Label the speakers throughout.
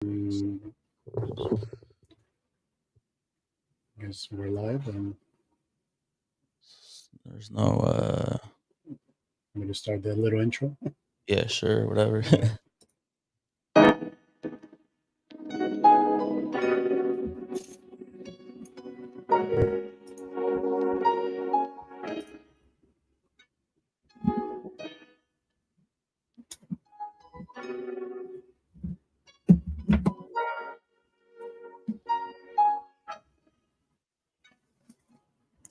Speaker 1: Mm, guess we're live and
Speaker 2: There's no
Speaker 1: I'm going to start that little intro.
Speaker 2: yeah, sure, whatever.
Speaker 1: All right.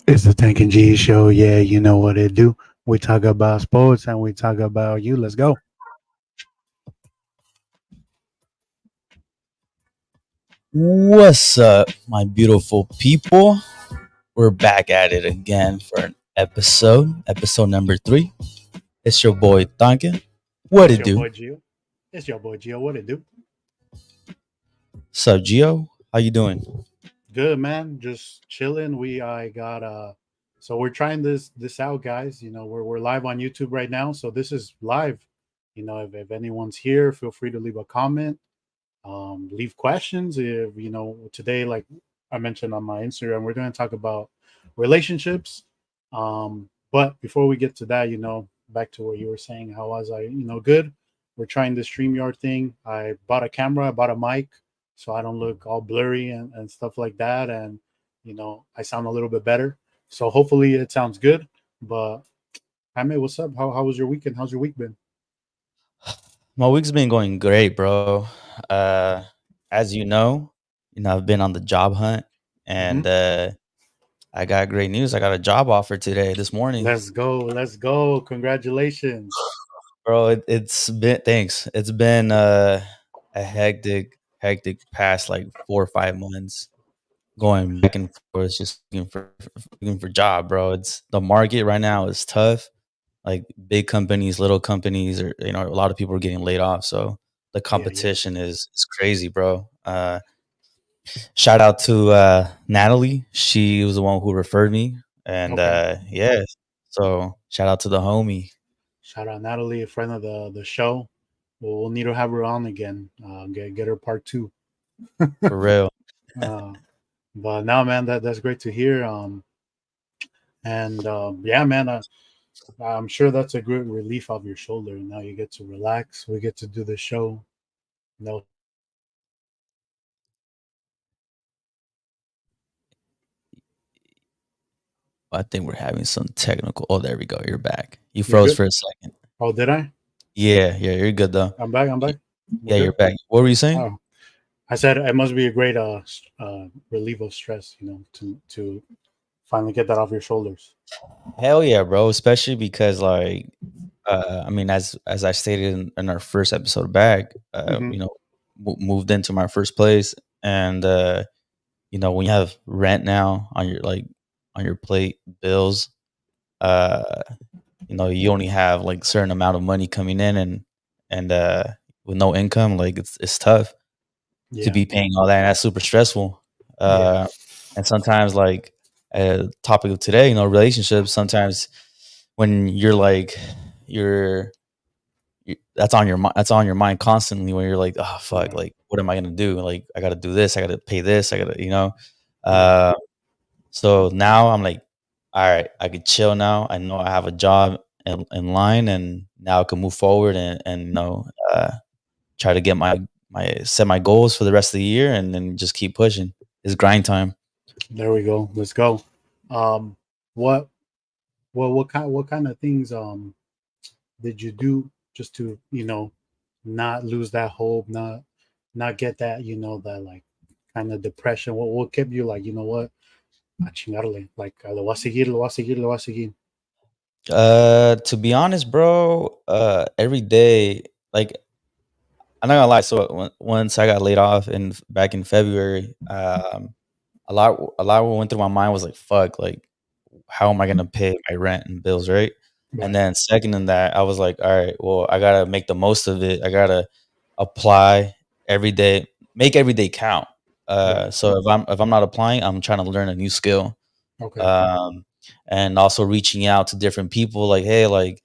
Speaker 1: It's the Tank and G show. Yeah, you know what it do. We talk about sports and we talk about you. Let's go.
Speaker 2: What's up, my beautiful people? We're back at it again for an episode number 3. It's your boy Duncan. What
Speaker 1: It's
Speaker 2: it
Speaker 1: your
Speaker 2: do?
Speaker 1: boy Gio. It's your boy Gio. What it do?
Speaker 2: Sup, Gio? How you doing?
Speaker 1: Good man. Just chilling. I got so we're trying this out, guys. We're live on YouTube right now. So this is live. If anyone's here, feel free to leave a comment. Leave questions if today, like I mentioned on my Instagram, we're going to talk about relationships. But before we get to that, back to what you were saying, how was I? Good. We're trying the StreamYard thing. I bought a camera, I bought a mic, so I don't look all blurry and stuff like that, and I sound a little bit better. So hopefully it sounds good. But Jaime, what's up? How was your weekend? How's your week been?
Speaker 2: My week's been going great, bro. Uh, as I've been on the job hunt,
Speaker 1: Mm-hmm.
Speaker 2: and I got great news. I got a job offer today, this morning.
Speaker 1: Let's go. Let's go. Congratulations.
Speaker 2: Bro, it's been thanks. It's been a hectic past like 4 or 5 months going back and forth, just looking for job, bro. It's the market right now is tough. Like big companies, little companies, or a lot of people are getting laid off. So the
Speaker 1: Yeah, yeah.
Speaker 2: competition is crazy, bro. Shout out to Natalie. She was the one who referred me, and
Speaker 1: Okay.
Speaker 2: yeah. So shout out to the homie
Speaker 1: Shout out Natalie, a friend of the show. We'll need to have her on again. Get her part two.
Speaker 2: for real.
Speaker 1: Uh, but now, man, that's great to hear. And yeah, man, I'm sure that's a great relief off your shoulder. Now you get to relax. We get to do the show. No.
Speaker 2: I think we're having some technical. Oh, there we go. You're back. You
Speaker 1: You're
Speaker 2: froze
Speaker 1: good.
Speaker 2: for a second.
Speaker 1: Oh, did I?
Speaker 2: Yeah, you're good though.
Speaker 1: I'm back. I'm
Speaker 2: Y-
Speaker 1: back. We're
Speaker 2: Yeah, you're
Speaker 1: good.
Speaker 2: back. What were you saying?
Speaker 1: Oh, I said it must be a great relief of stress. To finally get that off your shoulders.
Speaker 2: Hell yeah, bro. Especially because like, I mean, as I stated in our first episode back,
Speaker 1: Mm-hmm.
Speaker 2: moved into my first place, and when you have rent now on your plate, bills, uh, you only have like certain amount of money coming in, and with no income, like it's tough to
Speaker 1: Yeah.
Speaker 2: be paying all that. And that's super stressful.
Speaker 1: Yeah.
Speaker 2: Uh, and sometimes, like, topic of today, relationships. Sometimes when you're like, you're, that's on your mind constantly. When you're like, oh fuck,
Speaker 1: Yeah.
Speaker 2: like, what am I gonna do? Like, I got to do this. I got to pay this. I got to,
Speaker 1: Yeah.
Speaker 2: Uh, so now I'm like, all right, I could chill now. I know I have a job in line, and now I can move forward and try to get my set my goals for the rest of the year, and then just keep pushing. It's grind time.
Speaker 1: There we go. Let's go. Um, what what kind of things did you do just to not lose that hope, not get that that like kind of depression? What kept you like what a chingarle like lo voy a seguir, lo voy a seguir, lo voy a seguir.
Speaker 2: To be honest, bro, every day, like, I'm not gonna lie. So once I got laid off back in February, a lot what went through my mind was like, fuck, like, how am I gonna pay my rent and bills, right? And
Speaker 1: Right.
Speaker 2: then second in that, I was like, all right, well, I gotta make the most of it. I gotta apply every day, make every day count.
Speaker 1: Right.
Speaker 2: So if I'm not applying, I'm trying to learn a new skill.
Speaker 1: Okay.
Speaker 2: Um, and also reaching out to different people, like, hey, like,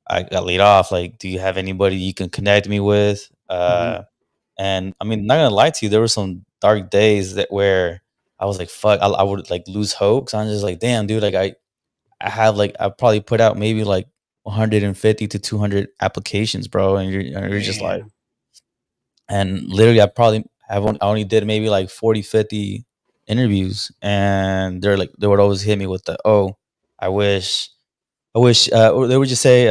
Speaker 2: I got laid off. Like, do you have anybody you can connect me with?
Speaker 1: Mm-hmm.
Speaker 2: And I mean, not gonna lie to you, there were some dark days that where I was like, "Fuck," I would like lose hope. So I'm just like, "Damn, dude!" Like I have like I probably put out maybe like 150 to 200 applications, bro, and you're just like,
Speaker 1: Damn.
Speaker 2: and literally, I only did maybe like 40, 50 interviews, and they're like they would always hit me with the, "Oh, I wish." Or they would just say,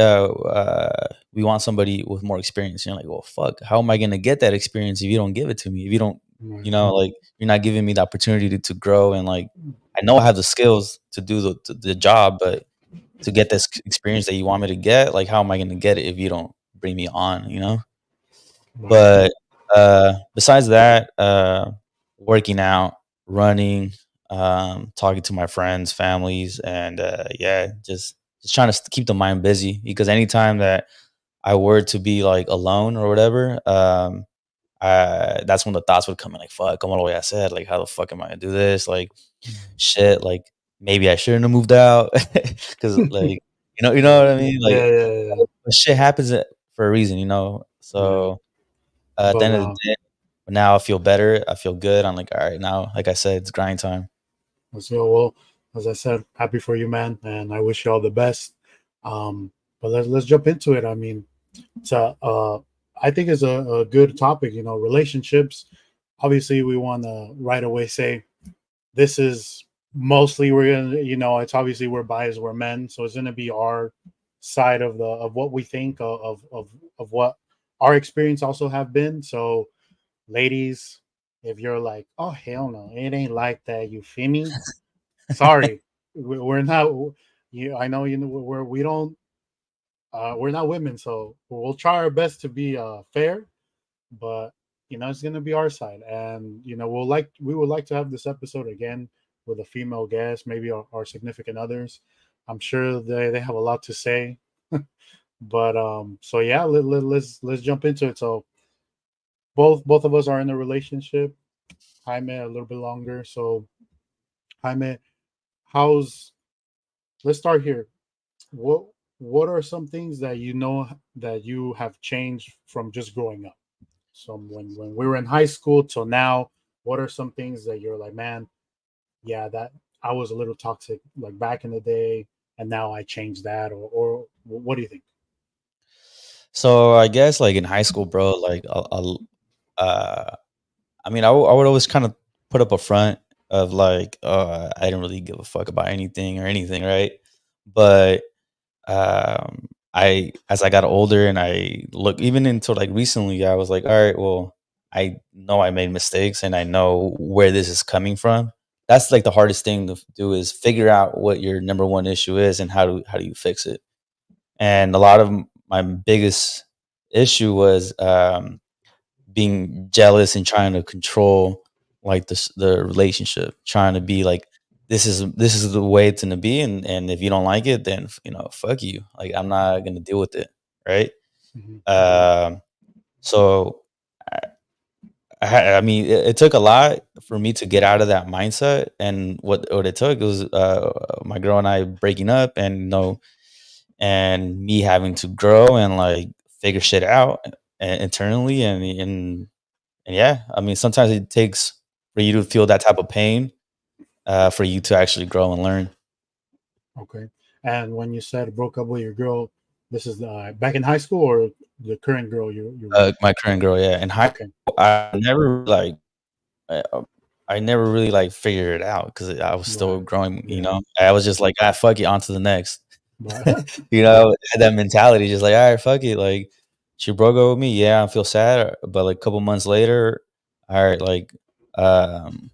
Speaker 2: "We want somebody with more experience." And you're like, "Well, fuck, how am I gonna get that experience if you don't give it to me? If you don't,
Speaker 1: Right.
Speaker 2: you know, like you're not giving me the opportunity to grow and like I know I have the skills to do the job, but to get this experience that you want me to get, like how am I gonna get it if you don't bring me on, you know?"
Speaker 1: Right.
Speaker 2: But besides that, working out, running, talking to my friends, families, and yeah, just trying to keep the mind busy because anytime that I were to be like alone or whatever, that's when the thoughts would come in like, "Fuck, como lo voy a hacer? Like, how the fuck am I gonna do this? Like, shit, like maybe I shouldn't have moved out because like you know
Speaker 1: Right.
Speaker 2: what I mean? Like,
Speaker 1: Yeah, yeah, yeah.
Speaker 2: shit happens for a reason, you know.
Speaker 1: Yeah.
Speaker 2: So at the
Speaker 1: But
Speaker 2: end of the day, now I feel better. I feel good. I'm like, all right, now, like I said, it's grind time.
Speaker 1: so well, as I said, happy for you, man, and I wish you all the best. But let's jump into it. I mean, it's I think it's a good topic. You know, relationships. Obviously, we want to right away say this is mostly we're gonna, you know, it's obviously we're biased, we're men, so it's gonna be our side of the of what we think of what our experience also have been. So, ladies, if you're like, oh hell no, it ain't like that, you feel me? Sorry, we're not. You, I know you know we don't. We're not women, so we'll try our best to be fair, but you know it's gonna be our side, and you know we would like to have this episode again with a female guest, maybe our significant others. I'm sure they have a lot to say, but so yeah, let's jump into it. So both of us are in a relationship. Jaime a little bit longer. So Jaime, how's let's start here. What what are some things that you know that you have changed from just growing up? So when we were in high school till now, what are some things that you're like, man, yeah, that I was a little toxic like back in the day, and now I changed that, or what do you think?
Speaker 2: So I guess like in high school, bro, like uh, I mean, I would always kind of put up a front of like, I didn't really give a fuck about anything or anything, right? But I as I got older and I look even until like recently, I was like, all right, well, I know I made mistakes and I know where this is coming from. That's like the hardest thing to do is figure out what your number one issue is and how do you fix it. And a lot of my biggest issue was being jealous and trying to control like the relationship, trying to be like this is the way it's gonna be, and if you don't like it, then you know, fuck you. Like I'm not gonna deal with it, right?
Speaker 1: Mm-hmm.
Speaker 2: Um, so I mean, it took a lot for me to get out of that mindset, and what it took was my girl and I breaking up, and you know, and me having to grow and like figure shit out internally, and yeah, I mean, sometimes it takes for you to feel that type of pain, for you to actually grow and learn.
Speaker 1: Okay. And when you said broke up with your girl, this is back in high school or the current girl you're with?
Speaker 2: My current girl, yeah, in high
Speaker 1: Okay.
Speaker 2: school, I never really like figured it out because I was still
Speaker 1: Right.
Speaker 2: growing. You
Speaker 1: Yeah.
Speaker 2: know, I was just like, ah, fuck it, on to the next.
Speaker 1: But
Speaker 2: You know, I had that mentality, just like, all right, fuck it. Like, she broke up with me. Yeah, I feel sad, but like a couple months later, all right, like, um,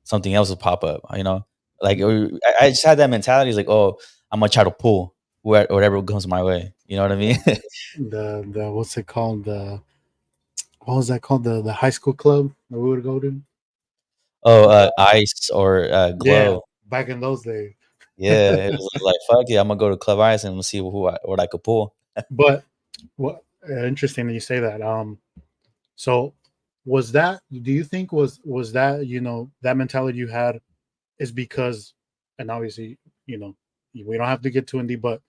Speaker 2: something else will pop up. You know, like I just had that mentality, like, oh, I'm gonna try to pull whatever comes my way. You know what I mean?
Speaker 1: the what's it called, the what was that called, the high school club that we would go to?
Speaker 2: Oh,
Speaker 1: The,
Speaker 2: ice or
Speaker 1: yeah,
Speaker 2: glow.
Speaker 1: back in those days.
Speaker 2: Yeah, it was like, fuck yeah, I'm gonna go to Club Ice and see what I could pull.
Speaker 1: But what interesting that you say that. So was that? Do you think was that, you know, that mentality you had is because, and obviously, you know, we don't have to get too in deep, but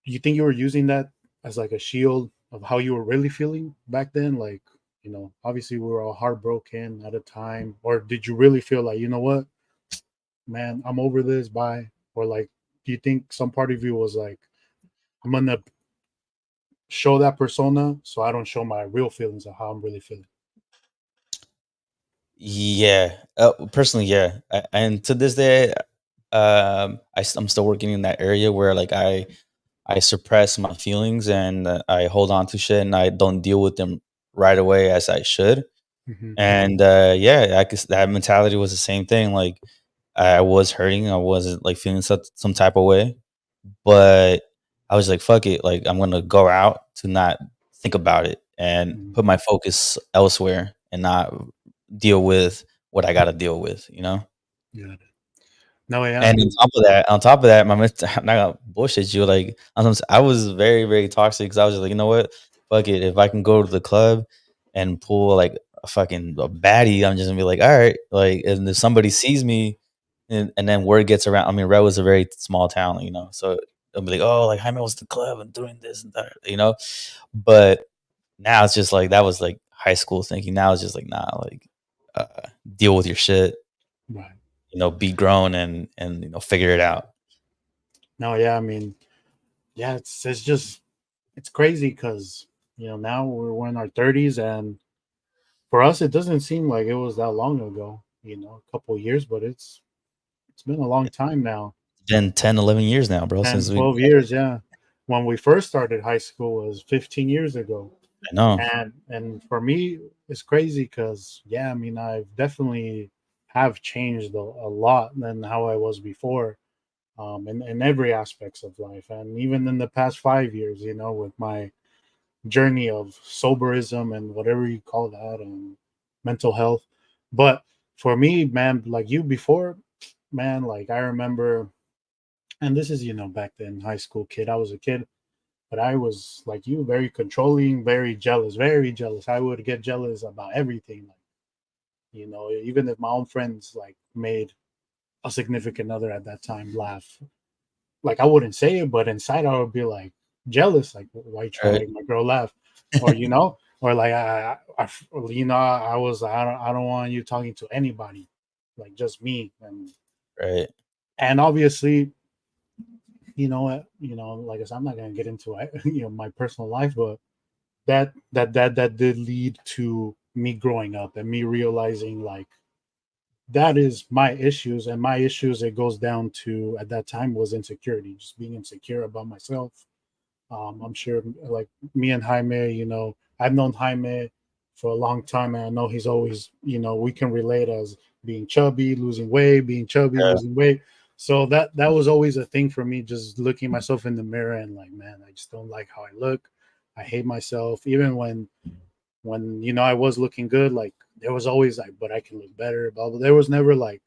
Speaker 1: you think you were using that as like a shield of how you were really feeling back then, like, Obviously we were all heartbroken at a time, or did you really feel like, what, man, I'm over this, bye? Or like, do you think some part of you was like, I'm gonna show that persona so I don't show my real feelings of how I'm really feeling?
Speaker 2: Yeah, personally, yeah, and to this day, I'm still working in that area where like I suppress my feelings and I hold on to shit and I don't deal with them right away as I should.
Speaker 1: Hmm.
Speaker 2: And yeah, I guess that mentality was the same thing. Like I was hurting, I wasn't like feeling some type of way, but I was like, fuck it, like I'm gonna go out to not think about it and
Speaker 1: Hmm.
Speaker 2: put my focus elsewhere and not deal with what I got to deal with, you know.
Speaker 1: Yeah. No, yeah, I
Speaker 2: And
Speaker 1: mean,
Speaker 2: on top of that, I'm not gonna bullshit you. Like I was very, very toxic because I was just like, you know what, fuck it. If I can go to the club and pull like a baddie, I'm just gonna be like, all right. Like, and if somebody sees me, and then word gets around. I mean, Red was a very small town, you know, so they'll be like, oh, like Jaime was at the club and doing this and that, you know. But now it's just like that was like high school thinking. Now it's just like nah, like deal with your shit,
Speaker 1: right.
Speaker 2: you know, be grown and you know figure it out.
Speaker 1: No, yeah, I mean, yeah, it's just it's crazy because now we're in our 30s, and for us it doesn't seem like it was that long ago. A couple of years, but it's been a long time now.
Speaker 2: Been 10, 11 years now, bro,
Speaker 1: 10,
Speaker 2: since we
Speaker 1: 12 years, yeah. When we first started high school was 15 years ago.
Speaker 2: I know.
Speaker 1: And for me it's crazy because, yeah, I mean, I've definitely have changed a lot than how I was before, in every aspects of life, and even in the past 5 years, with my journey of soberism and whatever you call that, and mental health. But for me, man, like you before, man, like I remember, and this is, back then, high school kid, I was a kid, but I was like you, very controlling, very jealous, very jealous. I would get jealous about everything, like, even if my own friends like made a significant other at that time laugh, like I wouldn't say it, but inside I would be like jealous, like, why you trying to
Speaker 2: Right,
Speaker 1: make my girl laugh, or or like I don't want you talking to anybody, like just me,
Speaker 2: right.
Speaker 1: and obviously, like I said, I'm not gonna get into my personal life, but that did lead to me growing up and me realizing like that is my issues, and my issues, it goes down to, at that time, was insecurity, just being insecure about myself. I'm sure, like, me and Jaime, I've known Jaime for a long time, and I know he's always, we can relate as being chubby, losing weight, being chubby,
Speaker 2: Yeah,
Speaker 1: losing weight. So that was always a thing for me, just looking myself in the mirror and like, man, I just don't like how I look. I hate myself. Even when I was looking good, like there was always like, but I can look better, blah blah. There was never like,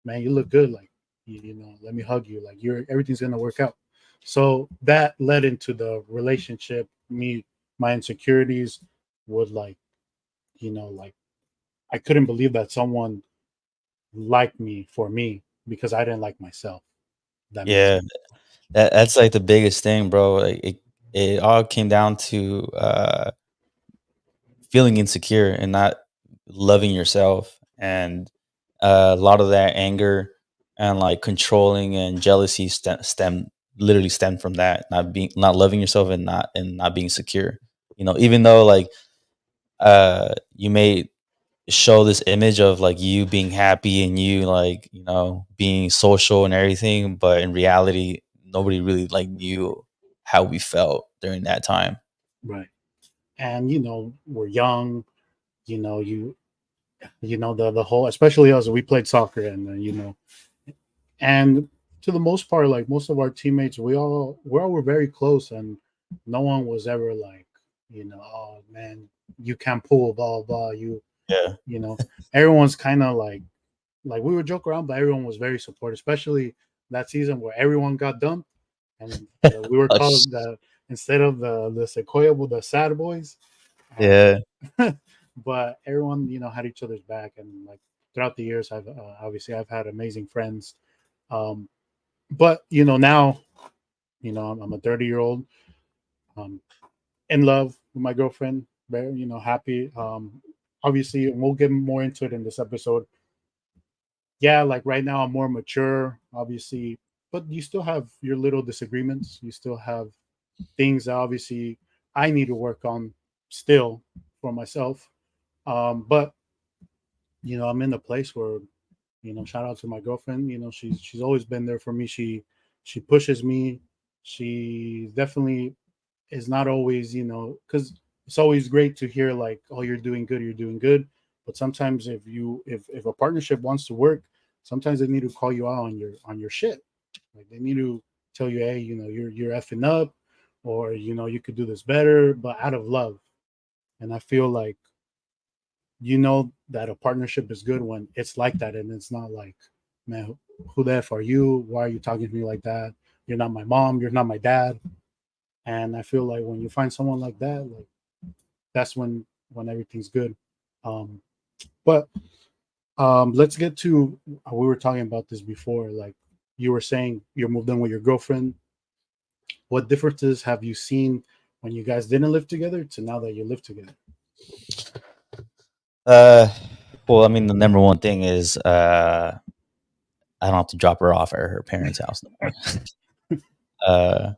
Speaker 1: man, you look good, like, let me hug you, like, everything's gonna work out. So that led into the relationship. My insecurities would, like, like, I couldn't believe that someone liked me for me because I didn't like myself. That makes
Speaker 2: yeah.
Speaker 1: sense.
Speaker 2: That's like the biggest thing, bro. Like, it all came down to feeling insecure and not loving yourself, and a lot of that anger and like controlling and jealousy stem from that, not loving yourself and not being secure. You know, even though like you may show this image of like you being happy and you like you know being social and everything, but in reality nobody really like knew how we felt during that time.
Speaker 1: Right. And we're young. The whole, especially us, we played soccer, and and to the most part, like most of our teammates, we all were very close, and no one was ever like, oh man, you can't pull, blah blah.
Speaker 2: Yeah.
Speaker 1: You know, everyone's kind of like we would joke around, but everyone was very supportive, especially that season where everyone got dumped, and we were
Speaker 2: Oh, sh-
Speaker 1: called the, instead of the Sequoia, the sad boys.
Speaker 2: yeah.
Speaker 1: But everyone, had each other's back, and like throughout the years, I've obviously I've had amazing friends. Um, but now, I'm a 30-year-old, um, in love with my girlfriend. very, happy. Obviously, and we'll get more into it in this episode. Yeah, like right now I'm more mature, obviously, but you still have your little disagreements. You still have things that obviously I need to work on still for myself. But I'm in a place where, shout out to my girlfriend. She's always been there for me. She pushes me. She definitely is not always, because it's always great to hear like, oh, you're doing good. But sometimes if a partnership wants to work, sometimes they need to call you out on your shit. Like they need to tell you, hey, you're effing up, or you could do this better, but out of love. And I feel like that a partnership is good when it's like that, and it's not like, man, who the f are you? Why are you talking to me like that? You're not my mom. You're not my dad. And I feel like when you find someone like that, like that's when everything's good. Um, but let's get to, we were talking about this before. Like you were saying, you moved in with your girlfriend. What differences have you seen when you guys didn't live together to now that you live together?
Speaker 2: Uh, well, I mean, the number one thing is I don't have to drop her off at her parents' house no more. uh,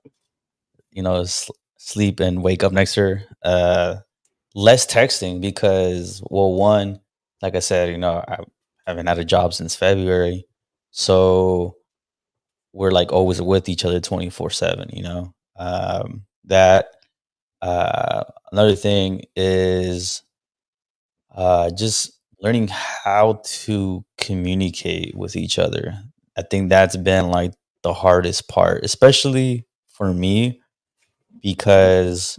Speaker 2: sleep and wake up next to her. Less texting because, well, one, like I said, I haven't had a job since February, so we're like always with each other 24/7. That another thing is just learning how to communicate with each other. I think that's been like the hardest part, especially for me, because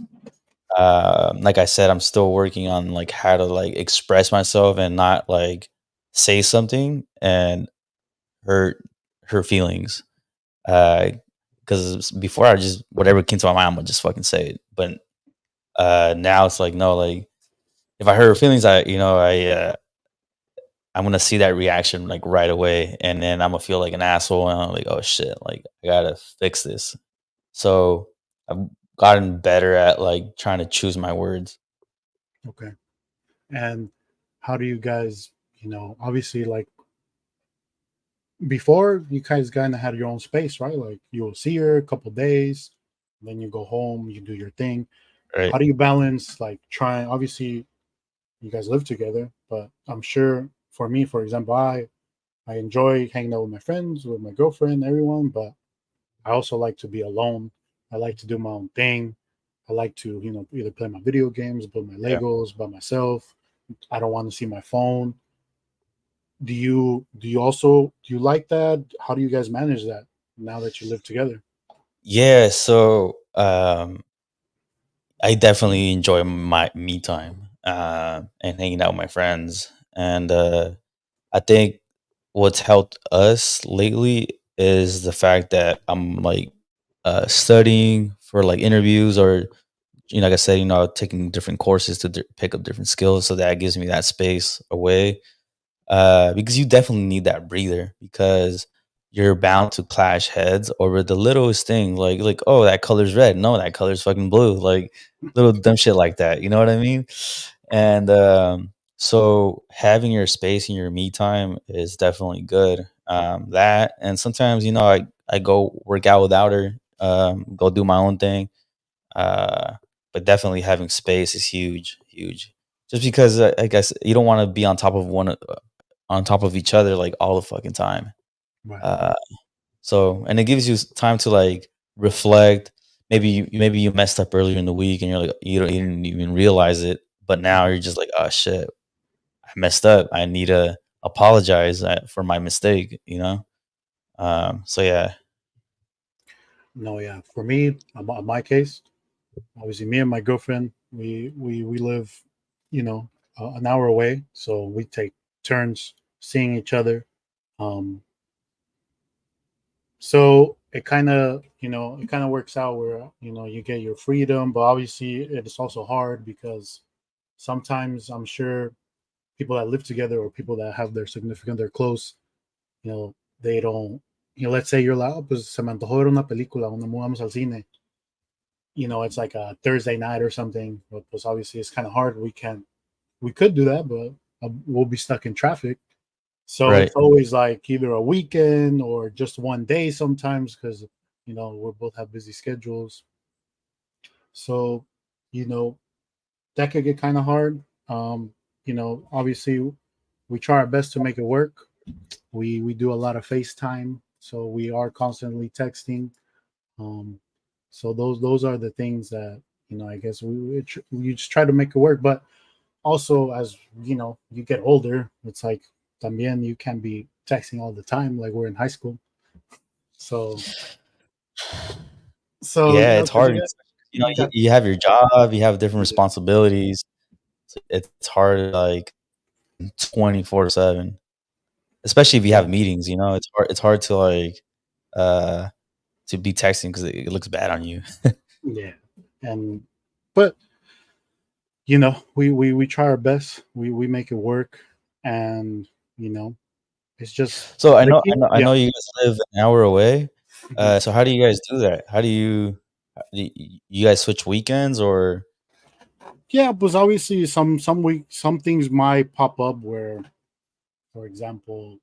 Speaker 2: like I said, I'm still working on like how to like express myself and not like say something and hurt her feelings. Because before I just whatever came to my mind, I would just fucking say it. But now it's like no, like if I hurt her feelings, I'm gonna see that reaction like right away, and then I'm gonna feel like an asshole, and I'm like, oh shit, like I gotta fix this. So I've gotten better at like trying to choose my words.
Speaker 1: Okay. And how do you guys, obviously, like before, you guys kind of had your own space, right? Like you will see her a couple days, then you go home, you do your thing.
Speaker 2: Right.
Speaker 1: How do you balance like trying? Obviously, you guys live together, but I'm sure for me, for example, I enjoy hanging out with my friends, with my girlfriend, everyone, but I also like to be alone. I like to do my own thing. I like to, either play my video games, build my
Speaker 2: Yeah.
Speaker 1: Legos by myself. I don't want to see my phone. Do you like that? How do you guys manage that now that you live together?
Speaker 2: Yeah, so I definitely enjoy my me time and hanging out with my friends. And I think what's helped us lately is the fact that I'm like studying for like interviews or like I said, taking different courses to pick up different skills. So that gives me that space away because you definitely need that breather because you're bound to clash heads over the littlest thing, like oh that color's red, no that color's fucking blue, like little dumb shit like that. You know what I mean? And so having your space and your me time is definitely good. That and sometimes I go work out without her, go do my own thing. Uh, but definitely having space is huge, huge. Just because I guess you don't want to be on top of each other like all the fucking time.
Speaker 1: Right.
Speaker 2: Uh, so and it gives you time to like reflect. Maybe you messed up earlier in the week and you're like you didn't even realize it, but now
Speaker 1: Mhm.
Speaker 2: you're just like oh shit, I messed up. I need to apologize for my mistake. So yeah,
Speaker 1: No, yeah. For me, in my case, obviously, me and my girlfriend, we live, an hour away, so we take turns seeing each other. Um, so it kind of works out where you get your freedom, but obviously it's also hard because sometimes I'm sure people that live together or people that have their significant, they're close, they don't, let's say you're like, oh, pues se me antojó ver una película, vamos al cine. it's like a Thursday night or something. But plus, obviously, it's kind of hard. We could do that, but we'll be stuck in traffic. So
Speaker 2: Right.
Speaker 1: it's always like either a weekend or just one day sometimes because we both have busy schedules. So you know that could get kind of hard. Obviously, we try our best to make it work. We do a lot of FaceTime, so we are constantly texting. Um, so those are the things that I guess we just try to make it work. But also, as you get older, it's like también you can't be texting all the time like we're in high school. So
Speaker 2: Yeah,
Speaker 1: yeah,
Speaker 2: it's hard.
Speaker 1: because you got
Speaker 2: You have your job, you have different
Speaker 1: yeah,
Speaker 2: responsibilities. So it's hard, like 24/7, especially if you
Speaker 1: yeah,
Speaker 2: have meetings. It's hard. It's hard uh, to be texting because it looks bad on you.
Speaker 1: yeah, and but we try our best. We make it work, and you know it's just
Speaker 2: So
Speaker 1: the key.
Speaker 2: I
Speaker 1: Yeah.
Speaker 2: know you guys live an hour away.
Speaker 1: Mhm.
Speaker 2: So how do you guys do that? You guys switch weekends or
Speaker 1: Yeah, but obviously some things might pop up where, for example,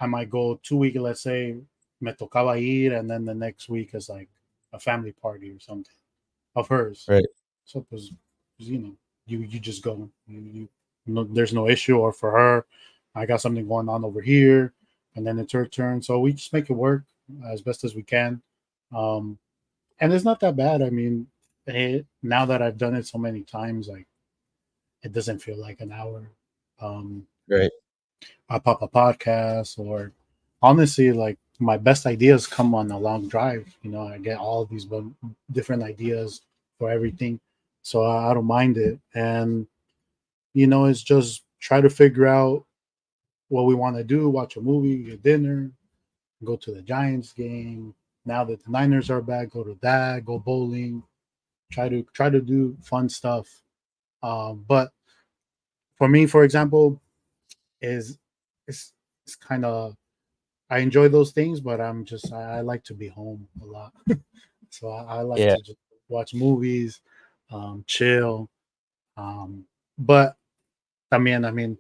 Speaker 1: I might go 2 weeks. Let's say me tocaba ir, and then the next week is like a family party or something of hers.
Speaker 2: right?
Speaker 1: So, you know, you just go. No, there's no issue. Or for her, I got something going on over here, and then it's her turn. So we just make it work as best as we can. Um, and it's not that bad. I mean, now that I've done it so many times, like it doesn't feel like an hour. Um,
Speaker 2: Right.
Speaker 1: I pop a podcast, or honestly, like my best ideas come on a long drive. I get all of these different ideas for everything, so I don't mind it. And it's just try to figure out what we want to do: watch a movie, get dinner, go to the Giants game. Now that the Niners are back, go to that, go bowling. Try to do fun stuff. But for me, for example, is it's it's kind of I enjoy those things, but I like to be home a lot. So I like
Speaker 2: Yeah.
Speaker 1: to just watch movies, chill. Um, but I mean,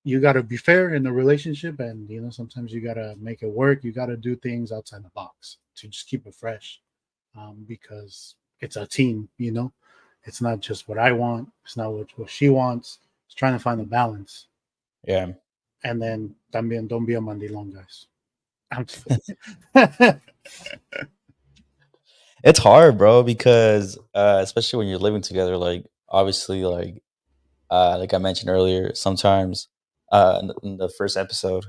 Speaker 1: you got to be fair in the relationship, and sometimes you got to make it work. You got to do things outside the box to just keep it fresh, because it's a team. It's not just what I want. It's not what she wants. It's trying to find a balance.
Speaker 2: Yeah.
Speaker 1: And then también don't be a mandilón, guys. I'm just kidding.
Speaker 2: It's hard, bro, because especially when you're living together, like obviously like I mentioned earlier, sometimes in the first episode,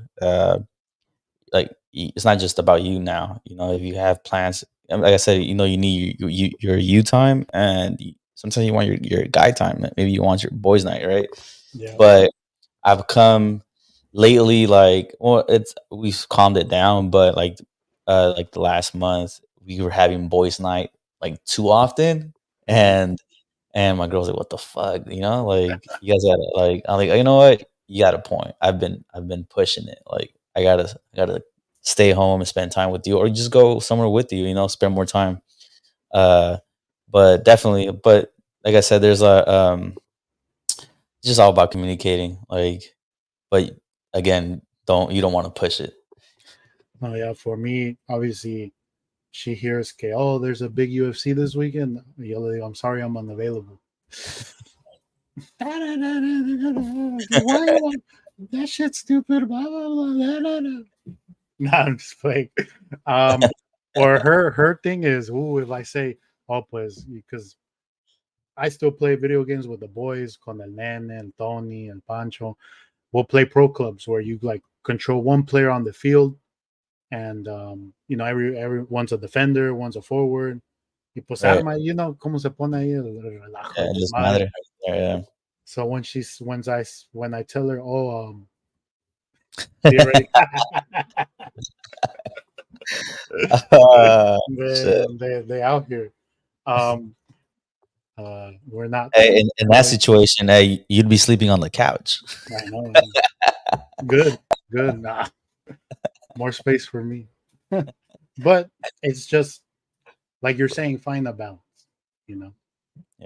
Speaker 2: it's not just about you now. If you have plans, and like I said, you need your you time, and sometimes you want your guy time. Maybe you want your boys' night, right?
Speaker 1: Yeah.
Speaker 2: But I've come lately, like, well, we've calmed it down, but like the last month, we were having boys' night like too often,
Speaker 1: Mhm.
Speaker 2: and my girl's like, "What the fuck?" Like you guys gotta like. I'm like, you know what? You got a point. I've been pushing it. Like I gotta stay home and spend time with you, or just go somewhere with you. Spend more time. Uh, but definitely, but like I said, there's it's just all about communicating. But again, you don't want to push it.
Speaker 1: Oh yeah, for me, obviously, she hears, "Okay, oh, there's a big UFC this weekend." I'm sorry, I'm unavailable. Why that shit stupid? Blah, blah, blah, blah, blah, blah. No, I'm just playing. Um, or her thing is, ooh, if I say, "Oh, pues," because I still play video games with the boys, con el nene, and Tony, and Pancho. We'll play pro clubs where you like control one player on the field, and everyone's a defender, one's a forward. Y pues
Speaker 2: Right.
Speaker 1: arma, cómo se pone ahí el relajo,
Speaker 2: Yeah,
Speaker 1: el
Speaker 2: it doesn't
Speaker 1: desmadre.
Speaker 2: matter. Yeah.
Speaker 1: So when I tell her, oh, be ready,
Speaker 2: Shit.
Speaker 1: they out here. Um, we're not.
Speaker 2: Hey, in that
Speaker 1: No,
Speaker 2: situation, hey, you'd be sleeping on the couch.
Speaker 1: I know. Good, good. Nah, more space for me. But it's just like you're saying, find a balance. You know,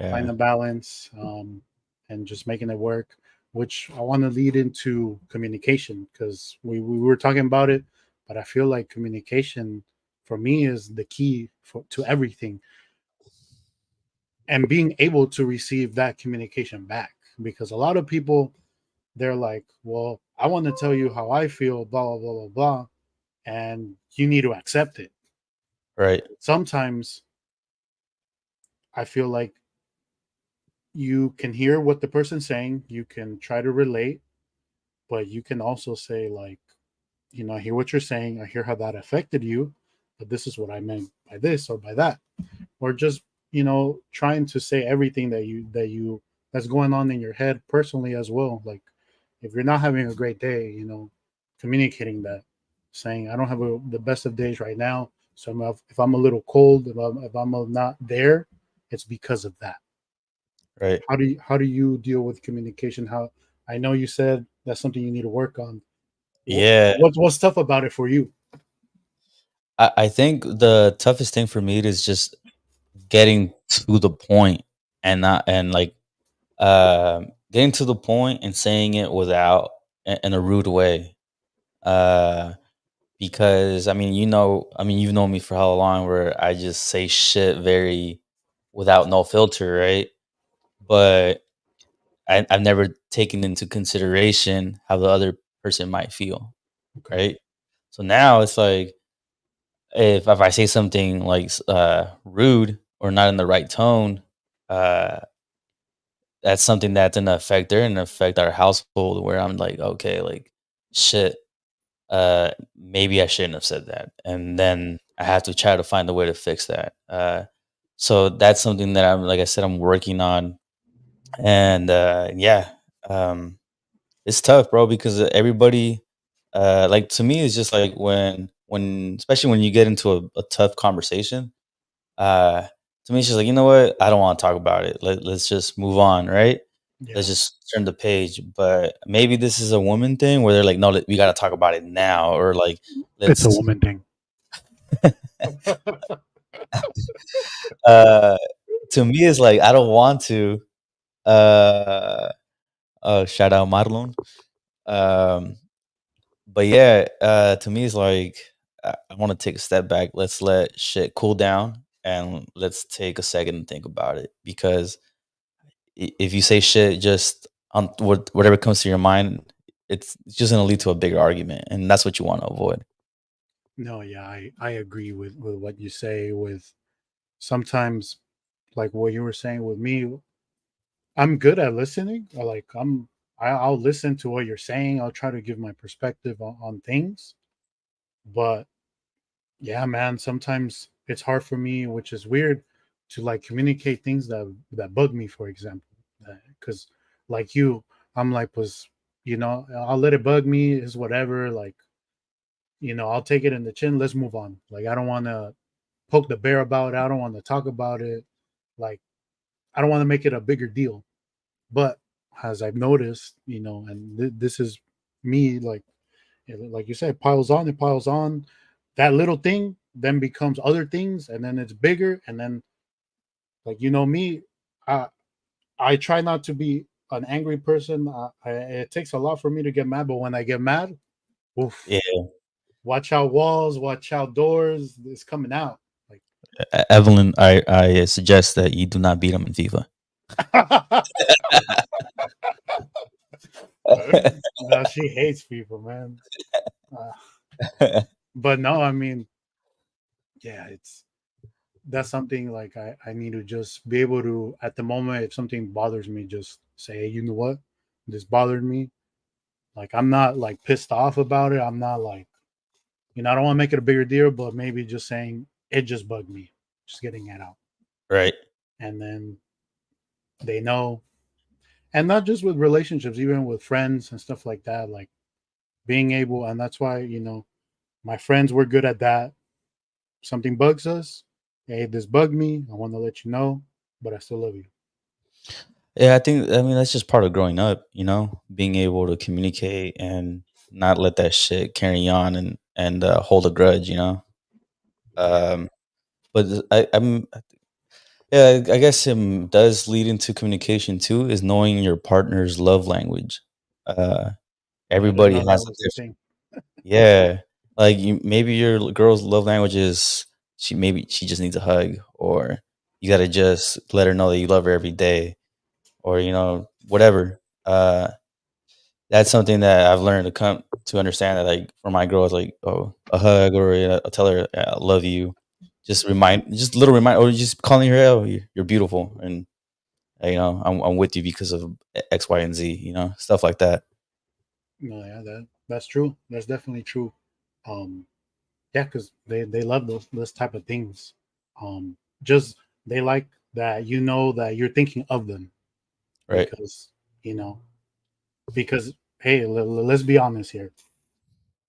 Speaker 1: find
Speaker 2: Yeah.
Speaker 1: a balance, and just making it work. Which I want to lead into communication because we were talking about it, but I feel like communication for me is the key to everything, and being able to receive that communication back. Because a lot of people, they're like, well, I want to tell you how I feel, blah, blah, blah, blah, blah. And you need to accept it.
Speaker 2: Right.
Speaker 1: Sometimes I feel like you can hear what the person's saying, you can try to relate, but you can also say, like, I hear what you're saying, I hear how that affected you, but this is what I meant by this or by that. Or just, trying to say everything that's going on in your head personally as well. Like, if you're not having a great day, communicating that, saying I don't have the best of days right now, so if I'm a little cold, if I'm not there, it's because of that.
Speaker 2: Right.
Speaker 1: How do you deal with communication? How I know you said that's something you need to work on.
Speaker 2: Yeah.
Speaker 1: What's tough about it for you?
Speaker 2: I think the toughest thing for me is just getting to the point and not and like getting to the point and saying it without in a rude way. Uh because I mean you've known me for how long where I just say shit very without no filter, right? But I've never taken into consideration how the other person might feel,
Speaker 1: Okay.
Speaker 2: right? So now it's like if I say something like rude or not in the right tone, uh, that's something that's gonna affect they're gonna affect our household. Where I'm like, okay, like shit, maybe I shouldn't have said that, and then I have to try to find a way to fix that. So that's something that I'm like I said I'm working on, and yeah, um, it's tough, bro, because everybody, like to me, it's just like when especially when you get into a tough conversation. Uh, to me, it's just like, you know what? I don't want to talk about it. Let's just move on, right? Let's
Speaker 1: Yeah,
Speaker 2: just turn the page. But maybe this is a woman thing where they're like, no, we got to talk about it now, or like,
Speaker 1: it's a
Speaker 2: let's.
Speaker 1: woman thing.
Speaker 2: uh, to me, it's like I don't want to. Uh, shout out Marlon. Um, but yeah, to me, it's like I want to take a step back. Let's let shit cool down, and let's take a second and think about it because if you say shit just on whatever comes to your mind, it's just gonna lead to a bigger argument, and that's what you want to avoid.
Speaker 1: No, yeah, I agree with what you say. With sometimes, like what you were saying with me, I'm good at listening. I'll listen to what you're saying. I'll try to give my perspective on things. But yeah, man, sometimes it's hard for me, which is weird, to like communicate things that bug me. For example, because like you, I'm like, was I'll let it bug me. Is whatever. Like, I'll take it in the chin. Let's move on. Like, I don't want to poke the bear about it. I don't want to talk about it. Like, I don't want to make it a bigger deal. But as I've noticed, and this is me, like you said, it piles on. That little thing then becomes other things, and then it's bigger, and then like me, I I try not to be an angry person. It takes a lot for me to get mad, but when I get mad, oof,
Speaker 2: Yeah,
Speaker 1: watch out walls, watch out doors. It's coming out. Like,
Speaker 2: Evelyn, I suggest that you do not beat him in FIFA.
Speaker 1: no, she hates people, man. Uh, but no, I mean, yeah, that's something like I need to just be able to, at the moment, if something bothers me, just say, hey, you know what? This bothered me. Like, I'm not like pissed off about it. I'm not like, I don't want to make it a bigger deal, but maybe just saying it just bugged me, just getting it out.
Speaker 2: Right,
Speaker 1: And then they know. And not just with relationships, even with friends and stuff like that, like being able, and that's why, my friends were good at that. Something bugs us. Hey, this bugged me. I want to let you know, but I still love you.
Speaker 2: yeah, I mean that's just part of growing up, being able to communicate and not let that shit carry on and hold a grudge.
Speaker 1: Yeah.
Speaker 2: um but I'm Yeah, I guess it does lead into communication too, is knowing your partner's love language. Uh,
Speaker 1: Oh, I didn't
Speaker 2: Everybody
Speaker 1: know that
Speaker 2: has a
Speaker 1: was a
Speaker 2: different.
Speaker 1: thing.
Speaker 2: Yeah, like you, maybe your girl's love language is she just needs a hug, or you gotta just let her know that you love her every day, or whatever. That's something that I've learned to come to understand that, like, for my girl, it's like, oh, a hug, or I'll tell her, "Yeah, I love you." Just a little remind, or just calling her, "Oh, you're beautiful," and I'm with you because of X, Y, and Z. Stuff like that.
Speaker 1: No, yeah, that's true. That's definitely true. Um, yeah, because they love those type of things. Just they like that that you're thinking of them
Speaker 2: Right,
Speaker 1: because you know because hey, let's be honest here.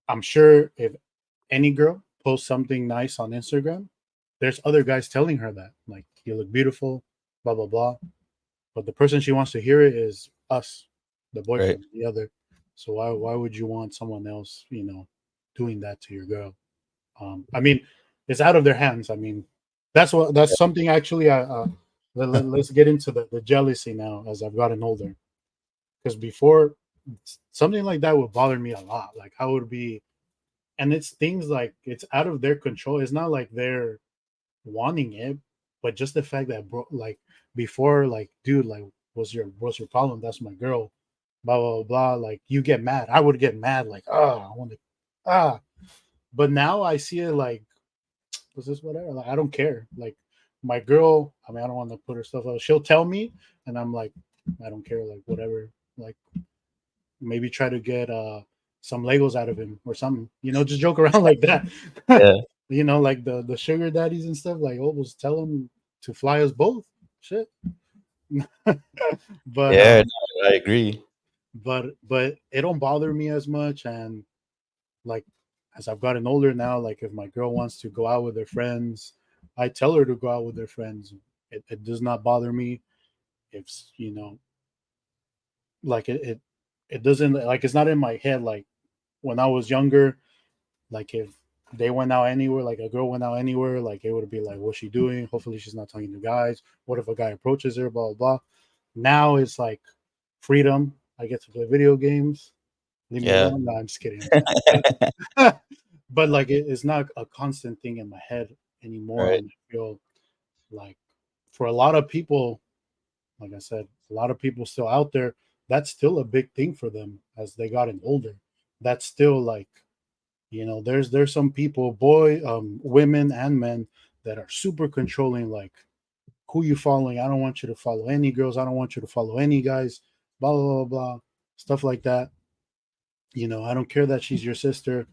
Speaker 1: I'm sure if any girl posts something nice on Instagram, there's other guys telling her that like you look beautiful, blah blah blah. But the person she wants to hear it is us, the
Speaker 2: right.
Speaker 1: boyfriend, the other. So why would you want someone else, doing that to your girl? I mean, it's out of their hands. I mean, that's something actually. Let's get into the jealousy now as I've gotten older. Because before, something like that would bother me a lot. Like I would be, and it's things like it's out of their control. It's not like they're wanting it, but just the fact that bro, like before, like dude, like what's your problem? That's my girl. Blah blah blah. Like you get mad. I would get mad. Like I want to ah. But now I see it like was this whatever? Like, I don't care. Like my girl, I mean, I don't want to put her stuff out. She'll tell me, and I'm like, I don't care. Like whatever. Like maybe try to get some Legos out of him or something. Just joke around like that.
Speaker 2: Yeah,
Speaker 1: Like the sugar daddies and stuff. Like almost tell them to fly us both. Shit. but
Speaker 2: yeah, no, I agree.
Speaker 1: but it don't bother me as much. And like as I've gotten older now, like if my girl wants to go out with her friends, I tell her to go out with her friends. It does not bother me if like it doesn't like it's not in my head like when I was younger. Like if they went out anywhere, like a girl went out anywhere, like it would be like, what's she doing? Hopefully she's not talking to guys. What if a guy approaches her? Blah blah blah. Now it's like freedom. I get to play video games. Leave me
Speaker 2: Yeah.
Speaker 1: alone. No, I'm just kidding. I'm just kidding. But like it's not a constant thing in my head anymore.
Speaker 2: Right.
Speaker 1: And I feel like for a lot of people, like I said, a lot of people still out there, that's still a big thing for them as they gotten older. That's still like, there's some people, women and men that are super controlling, like who you following. I don't want you to follow any girls. I don't want you to follow any guys, blah blah blah blah. Stuff like that. I don't care that she's your sister.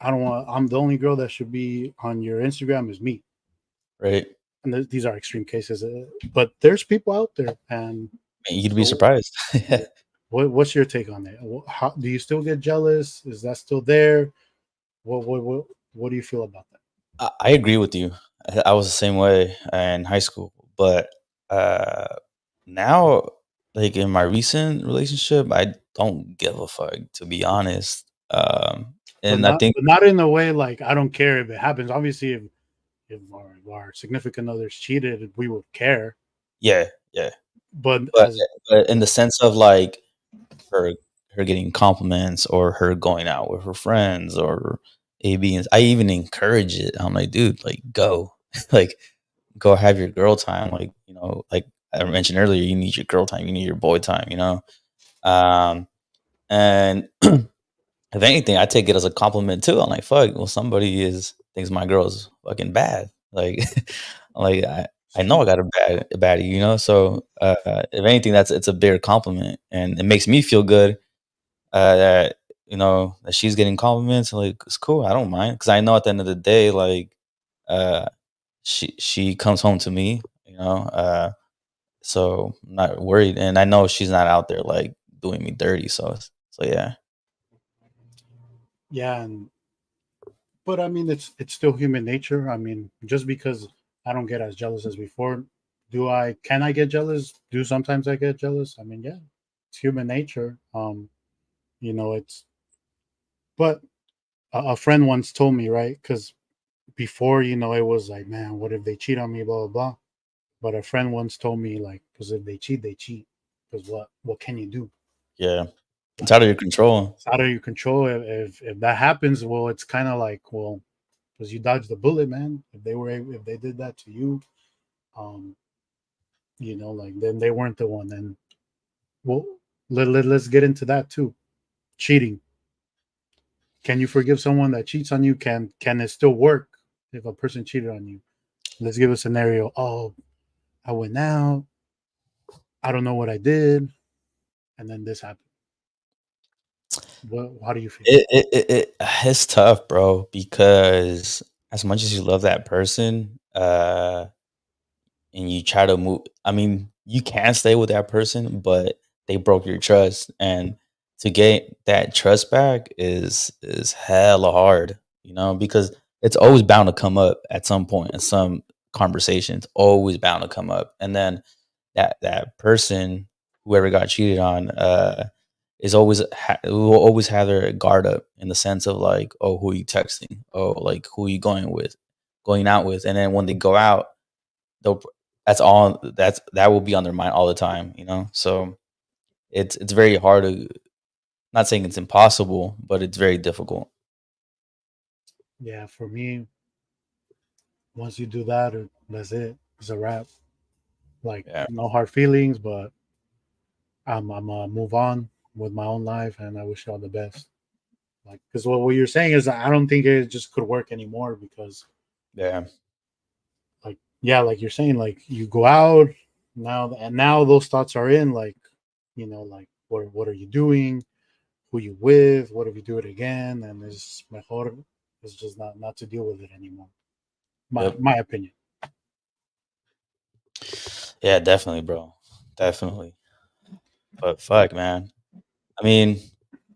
Speaker 1: I'm the only girl that should be on your Instagram is me.
Speaker 2: Right.
Speaker 1: And these are extreme cases, but there's people out there. And
Speaker 2: You'd be
Speaker 1: so,
Speaker 2: surprised.
Speaker 1: yeah. What's your take on it? How do you still get jealous? Is that still there? What do you feel about that?
Speaker 2: I agree with you. I was the same way in high school, but uh, now, like in my recent relationship, I don't give a fuck, to be honest.
Speaker 1: But
Speaker 2: And I
Speaker 1: not
Speaker 2: think,
Speaker 1: but not in the way like I don't care if it happens. Obviously, if our significant others cheated, we would care.
Speaker 2: yeah, yeah,
Speaker 1: But
Speaker 2: but
Speaker 1: as
Speaker 2: in the sense of like her her getting compliments, or her going out with her friends, or A B, and I even encourage it. I'm like, dude, like go, like go have your girl time. Like, like I mentioned earlier, you need your girl time, you need your boy time. Um, and if anything, I take it as a compliment too. I'm like, fuck, well, somebody is thinks my girl is fucking bad. Like, like I know I got a baddie, So if anything, it's a bigger compliment, and it makes me feel good that that she's getting compliments. Like, it's cool. I don't mind, because I know at the end of the day, like, uh, she comes home to me. So I'm not worried, and I know she's not out there like doing me dirty. So yeah,
Speaker 1: yeah, but I mean it's still human nature. I mean, just because I don't get as jealous as before, can I get jealous? Do sometimes I get jealous? I mean, yeah, it's human nature. It's but a friend once told me, right? Because before, it was like, man, what if they cheat on me, blah blah blah. But a friend once told me like, because if they cheat, they cheat. Because what can you do?
Speaker 2: Yeah. It's
Speaker 1: Like
Speaker 2: out of your control.
Speaker 1: it's out of your control. If that happens, well, it's kind of like, well, because you dodged the bullet, man. If they did that to you, um, like then they weren't the one. And well, let's get into that too. Cheating. Can you forgive someone that cheats on you? Can it still work if a person cheated on you? Let's give a scenario. Oh, I went out. I don't know what I did, and then this happened. What? How do you feel?
Speaker 2: It's tough, bro, because as much as you love that person, and you try to move, I mean, you can stay with that person, but they broke your trust, and to get that trust back is hella hard, because it's always bound to come up at some point in some conversations, always bound to come up, and then that person, whoever got cheated on, will always have their guard up in the sense of like, oh, who are you texting? Oh, like who are you going out with? And then when they go out, they'll that will be on their mind all the time. So it's very hard to, not saying it's impossible, but it's very difficult.
Speaker 1: Yeah, for me, once you do that, that's it. It's a wrap. Like
Speaker 2: Yeah,
Speaker 1: no hard feelings, but I'm move on with my own life, and I wish you all the best. Like, because what you're saying is, I don't think it just could work anymore because,
Speaker 2: yeah,
Speaker 1: like, yeah, like you're saying, like you go out now, and now those thoughts are in, like, like what are you doing? Who you with? What if you do it again? And it's mejor. It's just not to deal with it anymore. My
Speaker 2: yep,
Speaker 1: my opinion.
Speaker 2: yeah, definitely, bro, definitely. But fuck, man. I mean,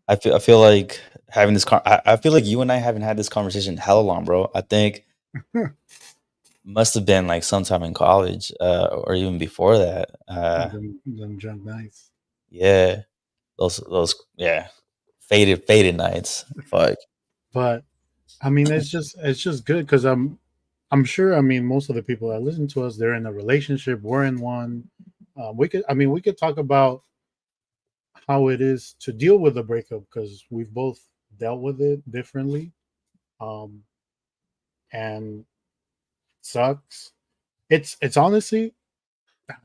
Speaker 2: I feel like having this. I feel like you and I haven't had this conversation hella long, bro. I think must have been like sometime in college, or even before that.
Speaker 1: Them drunk nights.
Speaker 2: Yeah, those yeah, faded nights. Fuck.
Speaker 1: But I mean, it's just good because I'm sure. I mean, most of the people that listen to us, they're in a relationship. We're in one. We could talk about how it is to deal with a breakup because we've both dealt with it differently. Um, and it sucks. It's honestly,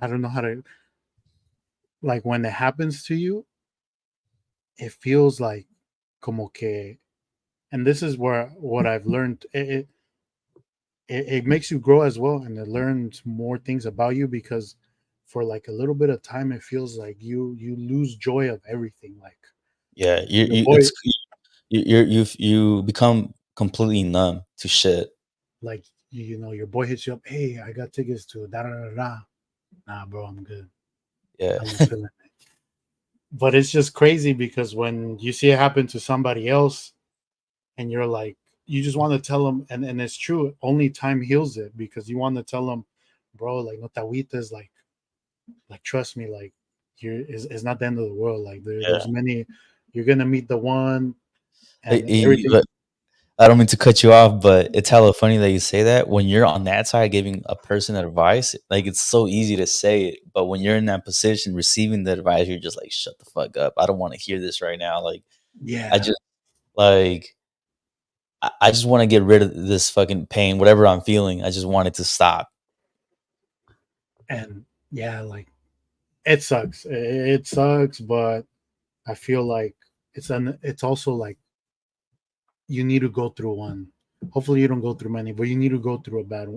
Speaker 1: I don't know how to, like, when it happens to you, it feels like como que, and this is where what I've learned. It makes you grow as well, and it learns more things about you because for like a little bit of time it feels like you lose joy of everything. Like
Speaker 2: Yeah,
Speaker 1: your boy,
Speaker 2: you become completely numb to shit.
Speaker 1: like your boy hits you up, hey, I got tickets to da da da da. Nah, bro, I'm good.
Speaker 2: Yeah,
Speaker 1: I'm not feeling it. But it's just crazy because when you see it happen to somebody else and you're like, you just want to tell them, and it's true, only time heals it because you want to tell them, bro, like no te agüites, like trust me, like it's not the end of the world. Like there's
Speaker 2: yeah.
Speaker 1: many, you're gonna meet the one,
Speaker 2: Hey,
Speaker 1: and everything.
Speaker 2: I don't mean to cut you off, but it's hella funny that you say that. When you're on that side giving a person advice, like it's so easy to say it, but when you're in that position receiving the advice, you're just like, shut the fuck up. I don't want to hear this right now. Like, I
Speaker 1: Yeah,
Speaker 2: just like I just want to get rid of this fucking pain, whatever I'm feeling. I just want it to stop.
Speaker 1: and yeah, like it sucks. It sucks, but I feel like it's also like you need to go through one. Hopefully, you don't go through many, but you need to go through a bad.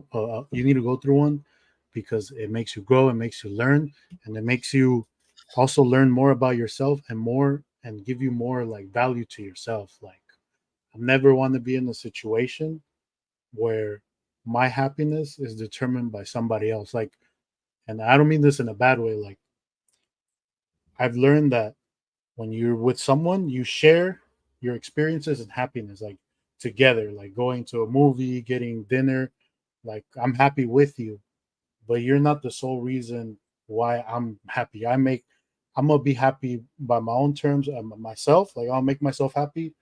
Speaker 1: You need to go through one because it makes you grow, it makes you learn, and it makes you also learn more about yourself and give you more like value to yourself. Like I never want to be in a situation where my happiness is determined by somebody else. Like, and I don't mean this in a bad way. Like I've learned that when you're with someone, you share your experiences and happiness, like together, like going to a movie, getting dinner. Like I'm happy with you, but you're not the sole reason why I'm happy. I'm gonna be happy by my own terms, myself. Like I'll make myself happy.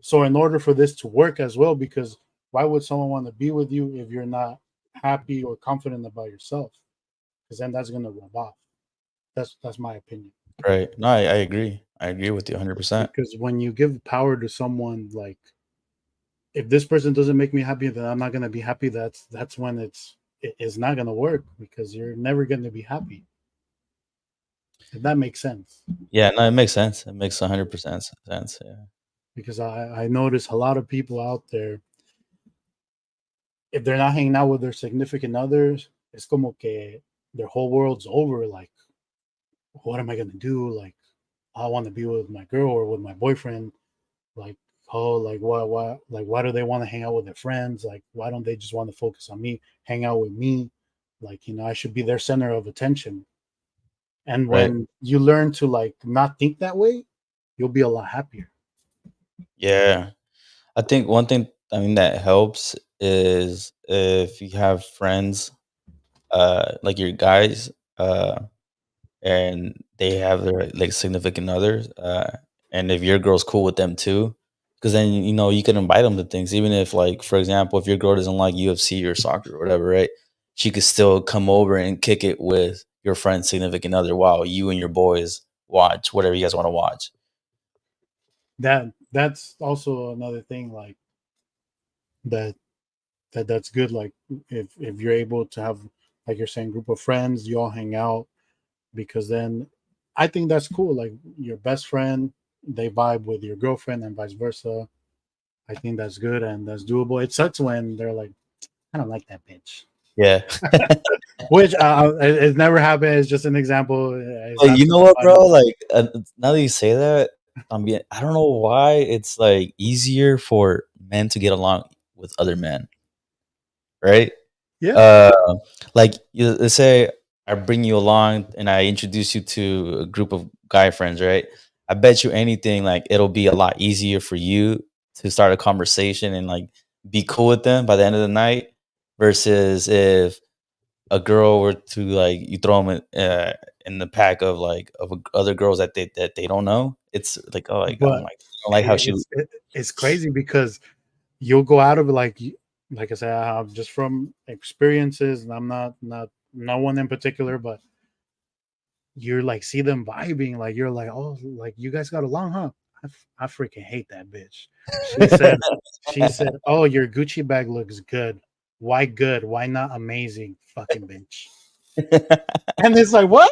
Speaker 1: So in order for this to work as well, because why would someone want to be with you if you're not happy or confident about yourself? because then that's gonna rub off. That's my opinion.
Speaker 2: Right. No, I agree. I agree with you 100%.
Speaker 1: Because when you give power to someone, like if this person doesn't make me happy, then I'm not gonna be happy. That's when it's not gonna work because you're never gonna be happy. If that makes sense.
Speaker 2: Yeah, no, it makes sense. It makes 100% sense. Yeah.
Speaker 1: Because I notice a lot of people out there, if they're not hanging out with their significant others, it's como que their whole world's over. Like, what am I gonna do? Like, I want to be with my girl or with my boyfriend. Like, oh, like why do they want to hang out with their friends? Like, why don't they just want to focus on me, hang out with me? Like, I should be their center of attention. And
Speaker 2: Right.
Speaker 1: when you learn to like not think that way, you'll be a lot happier.
Speaker 2: Yeah. I think one thing, I mean, that helps is if you have friends, like your guys, and they have their like significant others, and if your girl's cool with them too, because then you can invite them to things, even if, like, for example, if your girl doesn't like UFC or soccer or whatever, right? She could still come over and kick it with your friend's significant other while you and your boys watch whatever you guys want to watch.
Speaker 1: That's also another thing, like that that's good. Like if you're able to have, like you're saying, group of friends, you all hang out, because then I think that's cool. Like your best friend, they vibe with your girlfriend and vice versa. I think that's good and that's doable. It sucks when they're like, I don't like that bitch.
Speaker 2: Yeah.
Speaker 1: Which it's never happened. It's just an example. It's
Speaker 2: Like,
Speaker 1: not
Speaker 2: you know what,
Speaker 1: somebody.
Speaker 2: bro? Like, now that you say that, I don't know why it's like easier for men to get along with other men, right?
Speaker 1: Yeah,
Speaker 2: Uh, like, let's say I bring you along and I introduce you to a group of guy friends, right? I bet you anything, like, it'll be a lot easier for you to start a conversation and like be cool with them by the end of the night, versus if a girl were to, like, you throw them in the pack of like of other girls that they don't know. It's like, oh, like,
Speaker 1: but
Speaker 2: I don't like how she.
Speaker 1: it's crazy because you'll go out of it like I said, I'm just from experiences, and I'm not no one in particular, but you're like see them vibing, like you're like, oh, like you guys got along, huh? I freaking hate that bitch. She said, oh, your Gucci bag looks good. Why good? Why not amazing? Fucking bitch. And it's like, what?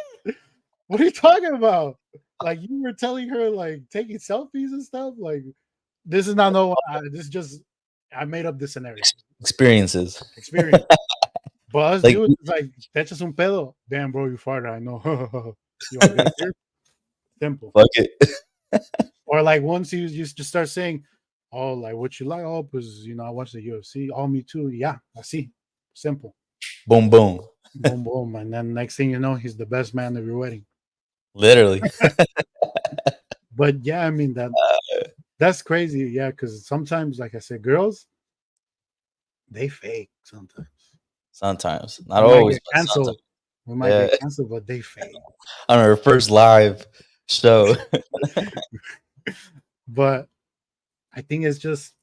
Speaker 1: What are you talking about? Like you were telling her like taking selfies and stuff. Like this is not no. This is just I made up this scenario
Speaker 2: Experiences.
Speaker 1: experience. But us
Speaker 2: Like,
Speaker 1: dudes, it's like te echas un pedo. Damn, bro, you farted. I know. You want to get a beer? Simple.
Speaker 2: fuck it.
Speaker 1: Or like once you just start saying, "Oh, like what you like?" Oh, because I watch the UFC. Oh, me too. Yeah, I see. Simple.
Speaker 2: Boom, boom.
Speaker 1: Boom, boom, and then next thing you know, he's the best man of your wedding.
Speaker 2: Literally.
Speaker 1: But yeah, I mean that's crazy. Yeah, because sometimes, like I said, girls they fake sometimes.
Speaker 2: Sometimes, not
Speaker 1: We might
Speaker 2: always,
Speaker 1: get
Speaker 2: but sometimes.
Speaker 1: canceled. We might
Speaker 2: Yeah.
Speaker 1: get canceled, but they fake.
Speaker 2: On our first live show.
Speaker 1: But I think it's just,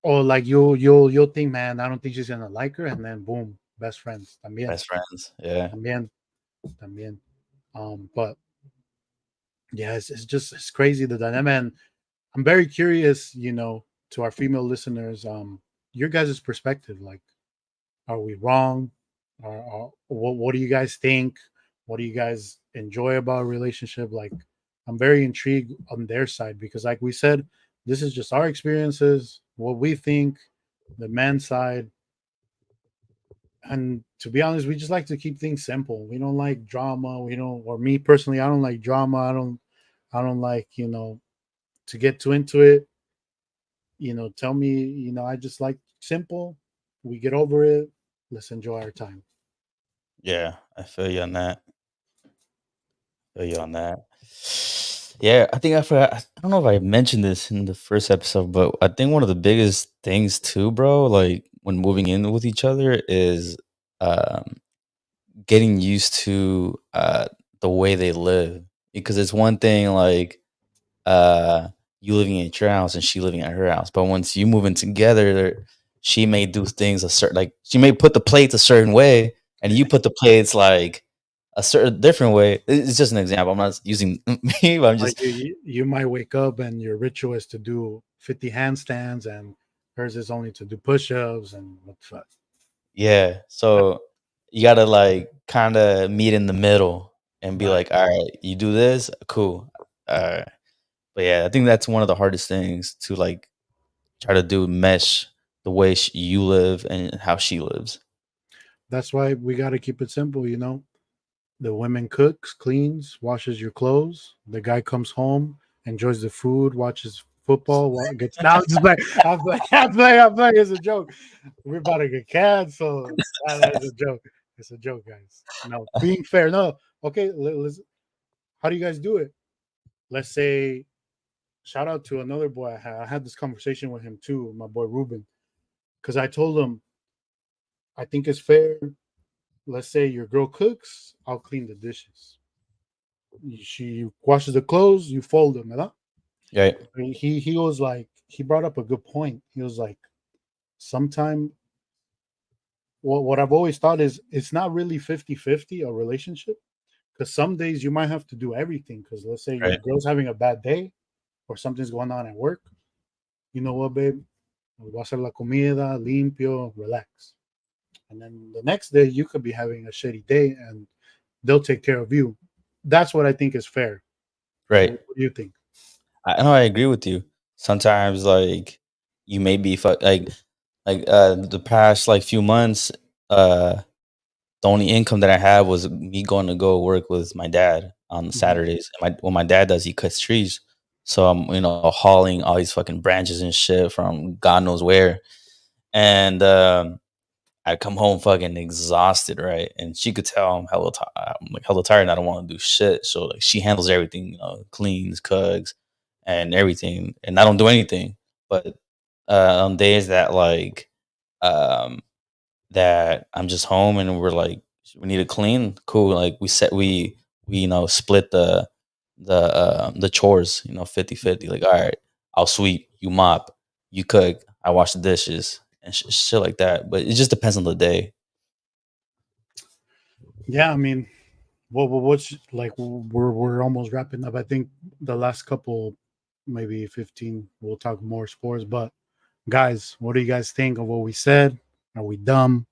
Speaker 1: oh, like you'll think, man, I don't think she's gonna like her, and then boom, best friends. También,
Speaker 2: Best friends. Yeah.
Speaker 1: también, también. But yeah, it's just it's crazy the dynamic. And I'm very curious, to our female listeners, your guys' perspective. Like, are we wrong? Or what do you guys think? What do you guys enjoy about a relationship? Like, I'm very intrigued on their side because, like we said, this is just our experiences, what we think, the man's side. And to be honest, we just like to keep things simple. We don't like drama. We don't, or me personally, I don't like drama. I don't like, to get too into it. Tell me, I just like simple. We get over it. Let's enjoy our time.
Speaker 2: Yeah. I feel you on that. Feel you on that. Yeah, I think I forgot. I don't know if I mentioned this in the first episode, but I think one of the biggest things too, bro, like when moving in with each other, is um, getting used to the way they live. Because it's one thing, like, uh, you living at your house and she living at her house, but once you move in together, she may do things a certain, like, she may put the plates a certain way, and you put the plates like a certain different way. It's just an example. I'm not using me, but I'm
Speaker 1: Like
Speaker 2: just
Speaker 1: you might wake up and your ritual is to do 50 handstands, and hers is only to do push-ups and what the fuck.
Speaker 2: yeah. So you gotta like kind of meet in the middle and be
Speaker 1: Right.
Speaker 2: like, all right, you do this, cool. But yeah, I think that's one of the hardest things to like try to do mesh the way you live and how she lives.
Speaker 1: That's why we got to keep it simple, you know. The woman cooks, cleans, washes your clothes. The guy comes home, enjoys the food, watches football, gets down. Just like I'm playing, I'm playing, I'm playing. It's a joke. We're about to get canceled. That is a joke. It's a joke, guys. No, being fair. No, okay. Let's. How do you guys do it? Let's say, shout out to another boy. I had this conversation with him too, my boy Ruben, because I told him I think it's fair. Let's say your girl cooks, I'll clean the dishes. She washes the clothes, you fold them, ¿verdad?
Speaker 2: Right,
Speaker 1: He was like, he brought up a good point. He was like, sometime what I've always thought is it's not really 50-50 a relationship, because some days you might have to do everything, because let's say your
Speaker 2: right,
Speaker 1: girl's having a bad day or something's going on at work. You know what, babe? Voy a hacer la comida, limpio, relax. And then the next day you could be having a shitty day and they'll take care of you. That's what I think is fair.
Speaker 2: right.
Speaker 1: What do you think?
Speaker 2: I know I agree with you. Sometimes like you may be the past like few months, the only income that I had was me going to go work with my dad on
Speaker 1: Mhm.
Speaker 2: Saturdays. What my dad does, he cuts trees. So I'm, hauling all these fucking branches and shit from God knows where. And I come home fucking exhausted, right? And she could tell I'm like hella tired and I don't want to do shit. So like she handles everything, cleans, cooks, and everything. And I don't do anything. But on days that um that I'm just home and we're like, we need to clean. Cool. Like we split the chores, 50-50. Like, all right, I'll sweep, you mop, you cook, I wash the dishes and shit like that. But it just depends on the day.
Speaker 1: Yeah, I mean, what's like we're almost wrapping up. I think the last couple, maybe 15, we'll talk more sports. But guys, what do you guys think of what we said? Are we dumb?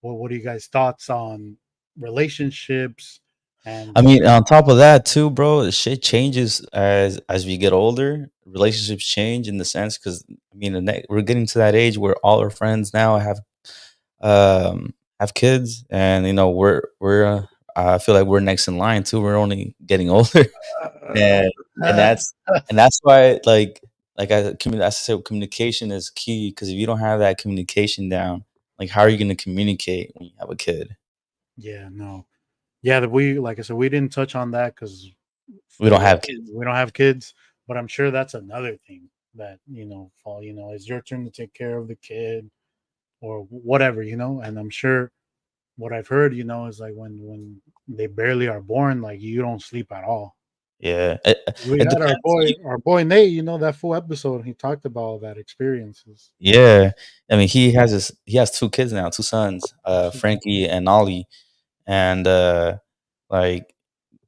Speaker 1: What are you guys' thoughts on relationships?
Speaker 2: I
Speaker 1: And
Speaker 2: mean, on top of that too, bro, the shit changes as we get older. Relationships change in the sense because I mean, we're getting to that age where all our friends now have kids, and I feel like we're next in line too. We're only getting older, and and that's and that's why I said communication is key because if you don't have that communication down, like how are you going to communicate when you have a kid?
Speaker 1: yeah, no, yeah, that we like I said, we didn't touch on that because
Speaker 2: We
Speaker 1: for
Speaker 2: don't
Speaker 1: one,
Speaker 2: have kids.
Speaker 1: we don't have kids, but I'm sure that's another thing that fall. It's your turn to take care of the kid or whatever, and I'm sure what I've heard, is like when they barely are born, like you don't sleep at all.
Speaker 2: Yeah,
Speaker 1: We
Speaker 2: it
Speaker 1: had
Speaker 2: depends.
Speaker 1: our boy Nate, that full episode. He talked about all that experiences.
Speaker 2: Yeah, I mean, he has 2 kids now, 2 sons, Frankie and Ollie, and, like,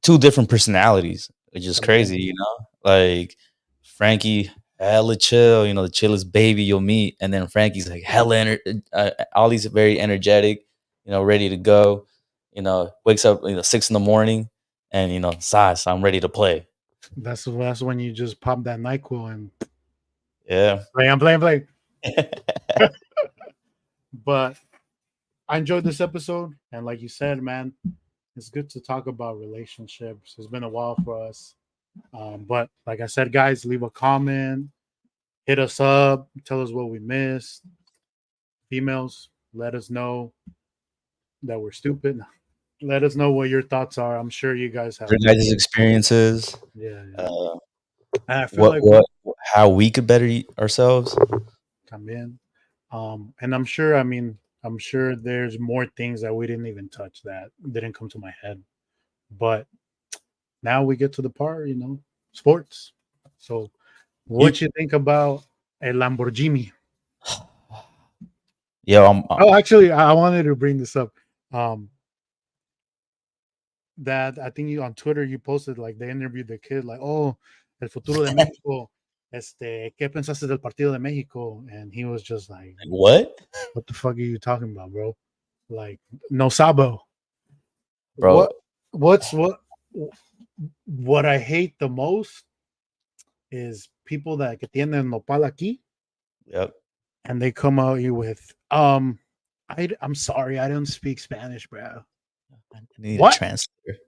Speaker 2: 2 different personalities, which is
Speaker 1: Yeah,
Speaker 2: crazy, Like, Frankie, hella chill, the chillest baby you'll meet, and then Frankie's, like, Ollie's very energetic, ready to go, wakes up, 6 in the morning, and, "Sas, I'm ready to play."
Speaker 1: that's when you just pop that Nyquil and
Speaker 2: Yeah.
Speaker 1: play. I'm playing, play. But I enjoyed this episode, and like you said, man, it's good to talk about relationships. It's been a while for us, but like I said, guys, leave a comment, hit us up, tell us what we missed. Females, let us know that we're stupid. Let us know what your thoughts are. I'm sure you guys have
Speaker 2: Your
Speaker 1: many.
Speaker 2: guys' experiences,
Speaker 1: Yeah, yeah.
Speaker 2: uh,
Speaker 1: And I feel
Speaker 2: what
Speaker 1: like we
Speaker 2: what how we could better ourselves.
Speaker 1: come in. And I'm sure, I mean, I'm sure there's more things that we didn't even touch that didn't come to my head. But now we get to the part, sports. So, what
Speaker 2: You
Speaker 1: you think about a Lamborghini?
Speaker 2: Yo,
Speaker 1: Oh, actually, I wanted to bring this up. Um, that I think you on Twitter you posted like they interviewed the kid like, oh, el futuro de México, ¿qué pensaste del partido de México? And he was just like,
Speaker 2: What,
Speaker 1: what the fuck are you talking about, bro? Like, no sabo.
Speaker 2: bro?
Speaker 1: What what's what I hate the most is people that que tienen nopal aquí
Speaker 2: Yep.
Speaker 1: and they come out here with I'm sorry, I don't speak Spanish, bro.
Speaker 2: I need a
Speaker 1: What?
Speaker 2: translator.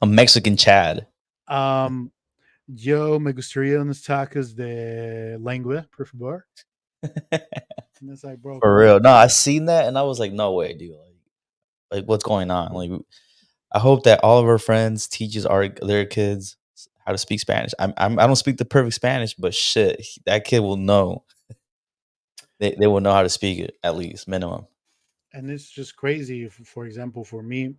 Speaker 2: A Mexican Chad.
Speaker 1: Um yo me gustaría unos tacos de lengua, por favor. And it's like, bro,
Speaker 2: For
Speaker 1: come
Speaker 2: real.
Speaker 1: on.
Speaker 2: No, I seen that and I was like, no way, dude. Like what's going on? Like, I hope that all of our friends teaches our their kids how to speak Spanish. I don't speak the perfect Spanish, but shit, that kid will know. They will know how to speak it at least minimum.
Speaker 1: And it's just crazy. For example, for me,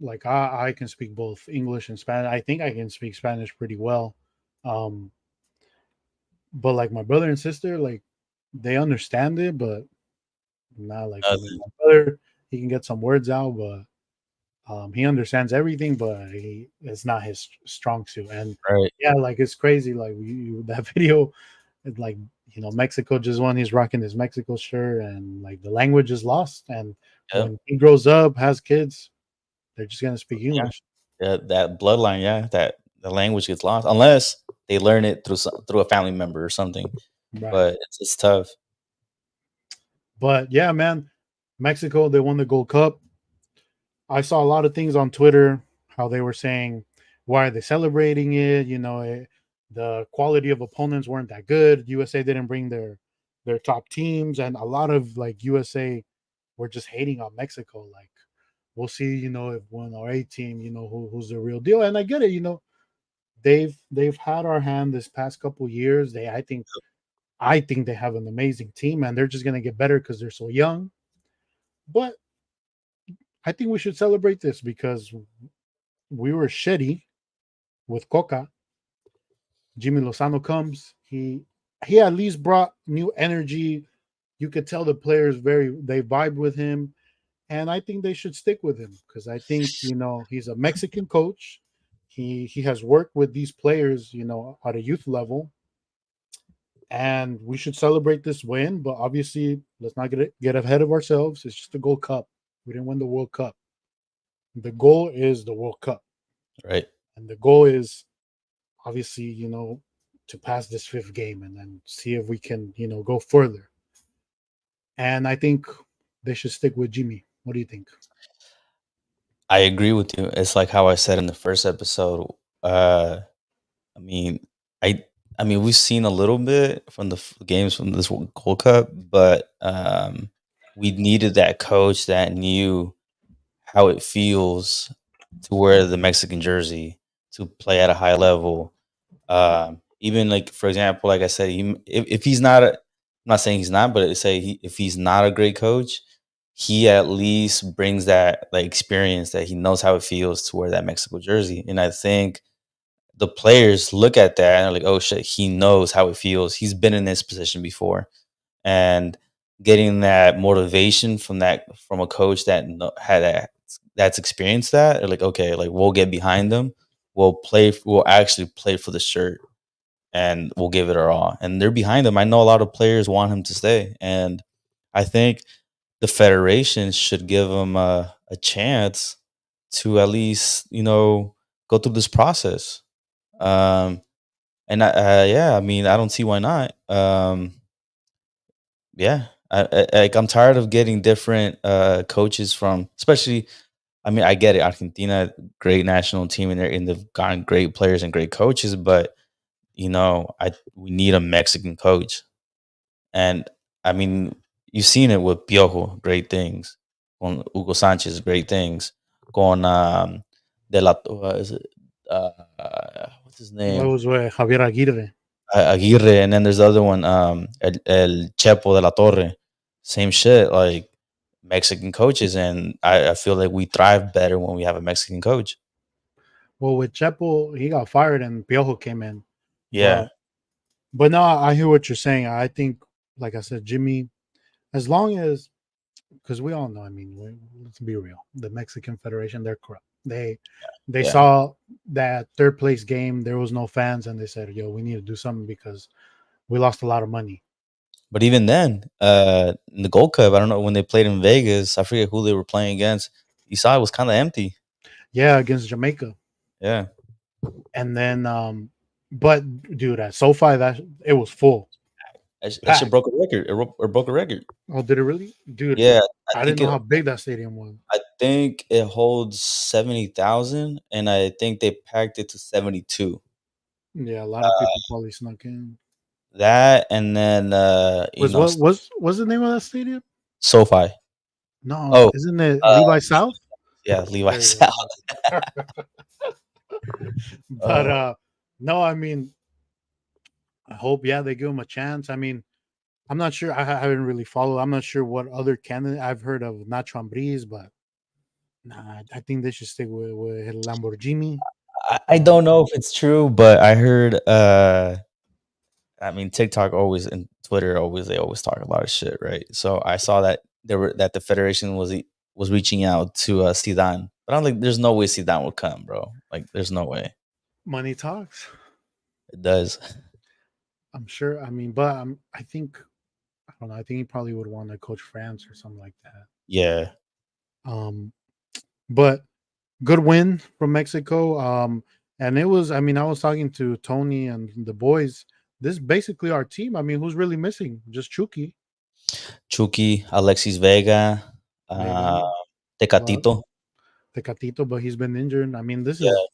Speaker 1: like I can speak both English and Spanish. I think I can speak Spanish pretty well. Um, but like my brother and sister, like they understand it, but not like for me.
Speaker 2: Nothing.
Speaker 1: My brother, he can get some words out, but he understands everything, but it's not his strong suit. And
Speaker 2: Right.
Speaker 1: yeah, like it's crazy. Like that video, it's like Mexico just won. He's rocking his Mexico shirt, and like the language is lost. And
Speaker 2: Yep.
Speaker 1: when he grows up, has kids, they're just gonna speak
Speaker 2: Yeah.
Speaker 1: English.
Speaker 2: Yeah. That bloodline. Yeah. That the language gets lost unless they learn it through a family member or something.
Speaker 1: Right.
Speaker 2: But it's tough.
Speaker 1: But yeah, man, Mexico, they won the Gold Cup. I saw a lot of things on Twitter how they were saying, why are they celebrating it? The quality of opponents weren't that good. USA didn't bring their top teams, and a lot of like USA were just hating on Mexico. Like, we'll see, if when our A team, who's the real deal. And I get it, they've had our hand this past couple years. I think they have an amazing team, and they're just gonna get better because they're so young. But I think we should celebrate this because we were shitty with Coca. Jimmy Lozano comes. He at least brought new energy. You could tell the players they vibe with him, and I think they should stick with him because I think he's a Mexican coach. He has worked with these players, at a youth level, and we should celebrate this win. But obviously, let's not get ahead of ourselves. It's just a Gold Cup. We didn't win the World Cup. The goal is the World Cup,
Speaker 2: Right.
Speaker 1: and the goal is obviously to pass this fifth game and then see if we can go further. And I think they should stick with Jimmy. What do you think?
Speaker 2: I agree with you. It's like how I said in the first episode. Uh, I mean, I I mean, we've seen a little bit from the games from this Gold Cup, but we needed that coach that knew how it feels to wear the Mexican jersey, to play at a high level. Even like for example, like I said, if he's not, I'm not saying he's not, but say if he's not a great coach, he at least brings that like experience that he knows how it feels to wear that Mexico jersey, and I think the players look at that and they're like, "Oh shit, he knows how it feels. He's been in this position before." And getting that motivation from a coach that had that's experienced that, they're like, "Okay, like we'll get behind them. We'll actually play for the shirt and we'll give it our all." And they're behind him. I know a lot of players want him to stay, and I think the federation should give him a chance to at least go through this process. Um, and yeah, I mean, I don't see why not. Yeah, like I'm tired of getting different coaches from, especially. I mean, I get it. Argentina, great national team, and they've gotten great players and great coaches. But I we need a Mexican coach, and I mean, you've seen it with Piojo, great things. On Hugo Sanchez, great things. Con De La is it what's his
Speaker 1: That
Speaker 2: name?
Speaker 1: was where Javier Aguirre.
Speaker 2: Aguirre, and then there's the other one, El Chepo de la Torre. Same shit, like Mexican coaches, and I feel like we thrive better when we have a Mexican coach.
Speaker 1: Well, with Chepo, he got fired and Piojo came in.
Speaker 2: Yeah,
Speaker 1: But no, I hear what you're saying. I think, like I said, Jimmy, as long as, because we all know, I mean, let's be real, the Mexican Federation, they're corrupt. They they
Speaker 2: Yeah.
Speaker 1: saw that third place game there was no fans, and they said, "Yo, we need to do something because we lost a lot of money."
Speaker 2: But even then, in the Gold Cup, I don't know when they played in Vegas. I forget who they were playing against. You saw it was kind of empty.
Speaker 1: Yeah, against Jamaica,
Speaker 2: Yeah,
Speaker 1: and then but dude, at SoFi that it was full,
Speaker 2: that shit
Speaker 1: packed.
Speaker 2: broke a record. It broke a record.
Speaker 1: Oh, did it really, dude?
Speaker 2: Yeah,
Speaker 1: I didn't know how big that stadium was.
Speaker 2: I think it holds 70,000, and I think they packed it to 72.
Speaker 1: Yeah, a lot of people probably snuck in.
Speaker 2: That and then
Speaker 1: Was what's the name of that stadium?
Speaker 2: SoFi.
Speaker 1: No,
Speaker 2: Oh,
Speaker 1: isn't it
Speaker 2: uh,
Speaker 1: Levi South?
Speaker 2: yeah,
Speaker 1: There
Speaker 2: Levi's
Speaker 1: you
Speaker 2: out.
Speaker 1: go. But
Speaker 2: Uh,
Speaker 1: no, I mean, I hope yeah they give him a chance. I mean, I'm not sure. I haven't really followed. I'm not sure what other candidate I've heard of Nacho Ambriz, but nah, I think they should stick with Lamborghini.
Speaker 2: I don't know if it's true, but I heard. I mean, TikTok always and Twitter always they always talk a lot of shit, right? So I saw that that the federation was reaching out to Zidane, but I'm like, there's no way Zidane will come, bro. Like, there's no way
Speaker 1: Money talks.
Speaker 2: it does.
Speaker 1: I'm sure. I mean, but I think I don't know. I think he probably would want to coach France or something like that.
Speaker 2: Yeah,
Speaker 1: Um, but good win from Mexico. And it was. I mean, I was talking to Tony and the boys. This is basically our team. I mean, who's really missing? Just Chucky,
Speaker 2: Chucky, Alexis Vega, uh,
Speaker 1: Vega, well,
Speaker 2: Tecatito.
Speaker 1: Tecatito, but he's been injured. I mean, this
Speaker 2: Yeah,
Speaker 1: is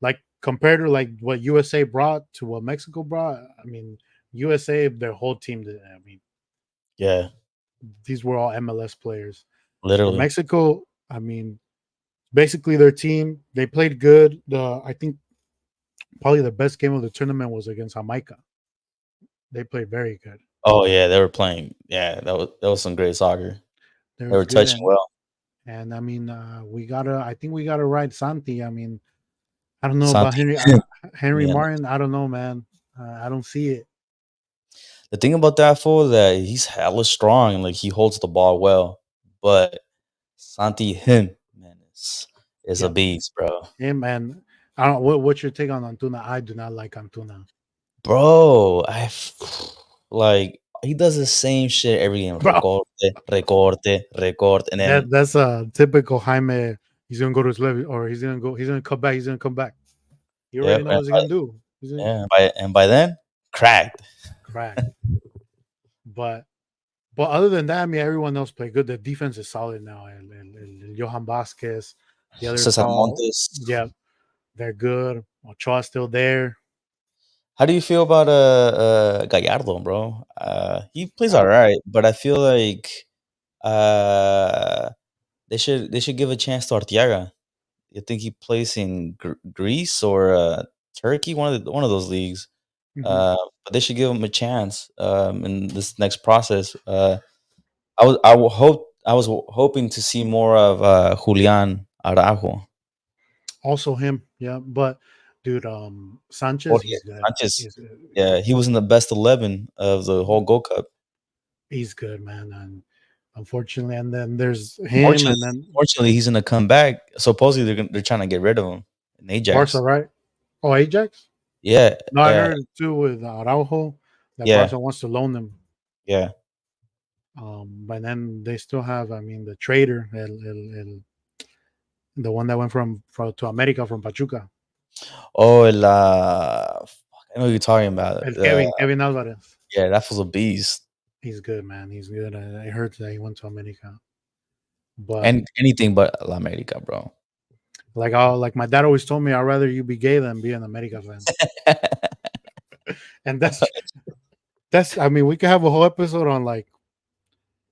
Speaker 1: like compared to like what USA brought to what Mexico brought. I mean, USA, their whole team did. I mean,
Speaker 2: yeah,
Speaker 1: these were all MLS players. For
Speaker 2: literally.
Speaker 1: Mexico, I mean, basically their team they played good. The I think probably the best game of the tournament was against Jamaica. They played very good.
Speaker 2: Oh yeah, they were playing. Yeah, that was some great soccer.
Speaker 1: They
Speaker 2: They
Speaker 1: was
Speaker 2: were
Speaker 1: good,
Speaker 2: touching well.
Speaker 1: and I mean, we gotta. I think we gotta ride Santi. I mean, I don't know about
Speaker 2: Santi,
Speaker 1: Henry
Speaker 2: yeah.
Speaker 1: Martin. I don't know, man. I don't see it.
Speaker 2: The thing about that fool is that he's hella strong and like he holds the ball well, but Santi him man is a
Speaker 1: Yep,
Speaker 2: beast, bro.
Speaker 1: him and I don't. What's your take on Antuna? I do not like Antuna,
Speaker 2: Bro, like he does the same shit every game.
Speaker 1: bro.
Speaker 2: Recorte, and then
Speaker 1: That's a typical Jaime. He's gonna go to his left, or he's gonna go. He's gonna come back. He's gonna come back. You already
Speaker 2: yep,
Speaker 1: know what he's gonna do. He's gonna
Speaker 2: and by then cracked.
Speaker 1: crack. But other than that, I mean, everyone else played good. The defense is solid now. And Johan Vasquez, the others
Speaker 2: Cesar
Speaker 1: all,
Speaker 2: Montes.
Speaker 1: yeah, they're good. Ochoa's still there.
Speaker 2: How do you feel about Gallardo, bro? He plays
Speaker 1: Uh,
Speaker 2: all right, but I feel like uh they should give a chance to Arteaga. You think he plays in Greece or Turkey, one of those leagues.
Speaker 1: mhm.
Speaker 2: But they should give him a chance in this next process. I was hoping to see more of Julian Araujo.
Speaker 1: Also him, yeah. But dude, Sanchez,
Speaker 2: Jorge
Speaker 1: he's good.
Speaker 2: Sanchez. Yeah, he was in the best 11 of the whole Gold Cup.
Speaker 1: He's good, man. And unfortunately, and then there's him, and then
Speaker 2: Fortunately, he's gonna come back. Supposedly, they're trying to get rid of him in
Speaker 1: Barca,
Speaker 2: Ajax.
Speaker 1: right? Oh, Ajax.
Speaker 2: Yeah,
Speaker 1: No, I heard too with Araujo that
Speaker 2: yeah,
Speaker 1: Barca wants to loan them.
Speaker 2: yeah.
Speaker 1: But then they still have, I mean, the trader, the one that went from to America from Pachuca,
Speaker 2: Oh, I know what you're talking about.
Speaker 1: El Kevin Alvarez.
Speaker 2: Yeah, that was a beast.
Speaker 1: He's good, man. He's good. I heard that he went to America, but
Speaker 2: And anything but La America, bro.
Speaker 1: like my dad always told me, I'd rather you be gay than be an America fan, and that's. I mean, we could have a whole episode on like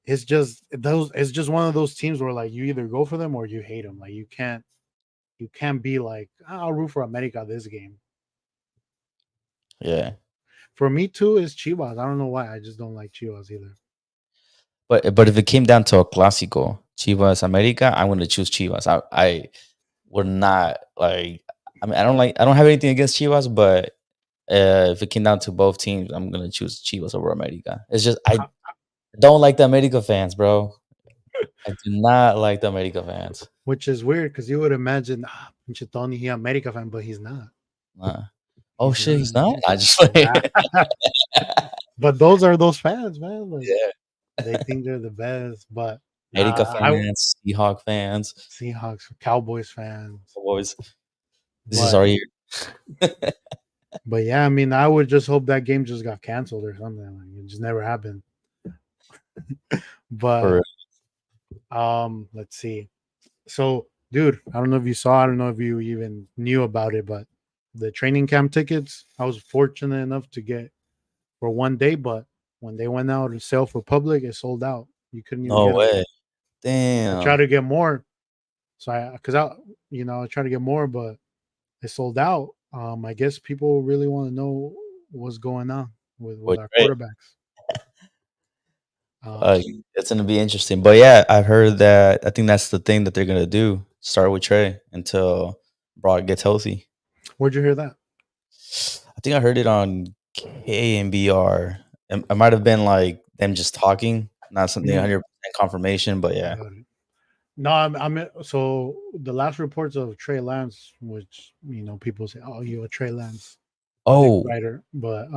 Speaker 1: it's just those. It's just one of those teams where like you either go for them or you hate them. Like you can't be like I'll root for America this game.
Speaker 2: Yeah.
Speaker 1: For me too, is Chivas. I don't know why. I just don't like Chivas either.
Speaker 2: But if it came down to a clásico, Chivas America, I'm gonna choose Chivas. I would not like. I mean, I don't have anything against Chivas, but if it came down to both teams, I'm gonna choose Chivas over America. It's just I don't like the America fans, bro. I do not like the America fans.
Speaker 1: which is weird because you would imagine pinche Tony, he America fan, but he's not.
Speaker 2: Oh
Speaker 1: He's
Speaker 2: shit,
Speaker 1: not.
Speaker 2: he's not. I just
Speaker 1: Nah.
Speaker 2: like
Speaker 1: But those are those fans, man. Like
Speaker 2: yeah.
Speaker 1: they think they're the best, but
Speaker 2: America
Speaker 1: I
Speaker 2: fans, Seahawk fans,
Speaker 1: Seahawks, Cowboys fans.
Speaker 2: boys. This is
Speaker 1: But
Speaker 2: our year.
Speaker 1: but yeah, I mean, I would just hope that game just got canceled or something. Like it just never happened. But
Speaker 2: For
Speaker 1: let's see. So, dude, I don't know if you saw, I don't know if you even knew about it, but the training camp tickets, I was fortunate enough to get for 1 day, but when they went out to sale for public, it sold out. You couldn't even
Speaker 2: no
Speaker 1: get them.
Speaker 2: way.
Speaker 1: I tried
Speaker 2: Damn.
Speaker 1: to get more, so because I tried to get more, but it sold out. I guess people really want to know what's going on with
Speaker 2: Which
Speaker 1: our
Speaker 2: right.
Speaker 1: quarterbacks.
Speaker 2: Uh,
Speaker 1: Um,
Speaker 2: it's gonna be interesting. But yeah, I've heard that I think that's the thing that they're gonna do. Start with Trey until Brock gets healthy.
Speaker 1: where'd you hear that?
Speaker 2: I think I heard it on KMBR. It might have been like them just talking, not something
Speaker 1: Mm,
Speaker 2: 100% confirmation, but yeah.
Speaker 1: got it. No, so the last reports of Trey Lance, which people say, "Oh, you're a Trey Lance dick
Speaker 2: Oh,
Speaker 1: writer," but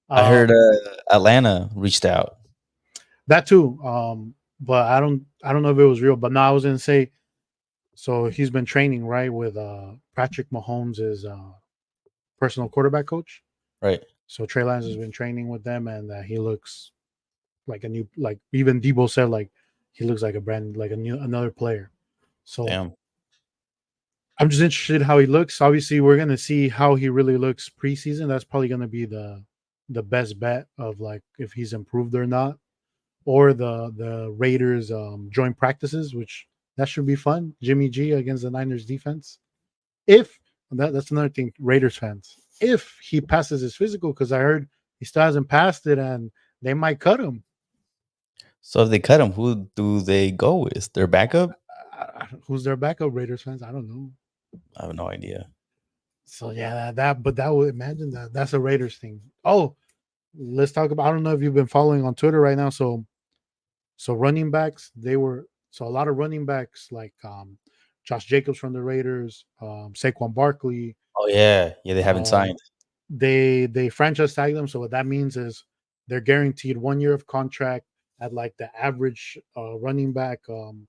Speaker 2: I heard
Speaker 1: um,
Speaker 2: Atlanta reached out.
Speaker 1: that too. But I don't know if it was real. But no, I was gonna say. So he's been training right with Patrick Mahomes' personal quarterback coach.
Speaker 2: Right.
Speaker 1: So Trey Lance has been training with them, and he looks like a new, like even Debo said, like he looks like another player. So
Speaker 2: Damn.
Speaker 1: I'm just interested how he looks. Obviously, we're gonna see how he really looks preseason. That's probably gonna be the best bet of like if he's improved or not, or the Raiders joint practices, which that should be fun. Jimmy G against the Niners defense. If that's another thing, Raiders fans. If he passes his physical, because I heard he still hasn't passed it, and they might cut him.
Speaker 2: So if they cut him, who do they go with? Their backup?
Speaker 1: Who's their backup? Raiders fans? I don't know.
Speaker 2: I have no idea.
Speaker 1: So yeah, but that would imagine that's a Raiders thing. Oh, let's talk about. I don't know if you've been following on Twitter right now. So running backs, a lot of running backs like Josh Jacobs from the Raiders, Saquon Barkley.
Speaker 2: Oh yeah, yeah. They haven't
Speaker 1: Uh,
Speaker 2: signed.
Speaker 1: they franchise tag them. So what that means is they're guaranteed 1 year of contract at like the average running back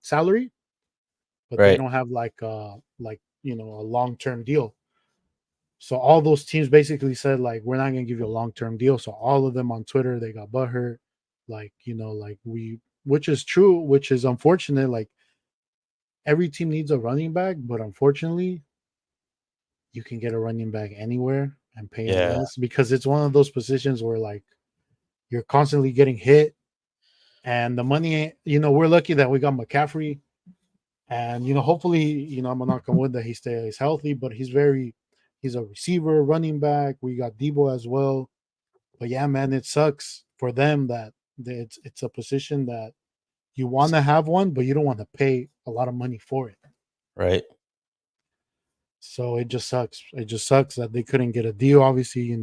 Speaker 1: salary, but they
Speaker 2: Right.
Speaker 1: don't have like a long term deal. So all those teams basically said like we're not gonna give you a long term deal. So all of them on Twitter they got butthurt, like like which is true, which is unfortunate. Like every team needs a running back, but unfortunately, you can get a running back anywhere and pay him
Speaker 2: Yeah.
Speaker 1: less because it's one of those positions where like you're constantly getting hit, and the money. We're lucky that we got McCaffrey, and hopefully, I'm gonna knock on wood that he stays healthy. But he's a receiver, running back. We got Debo as well. But yeah, man, it sucks for them that it's a position that you want to have one, but you don't want to pay a lot of money for it.
Speaker 2: Right.
Speaker 1: So it just sucks. It just sucks that they couldn't get a deal. Obviously,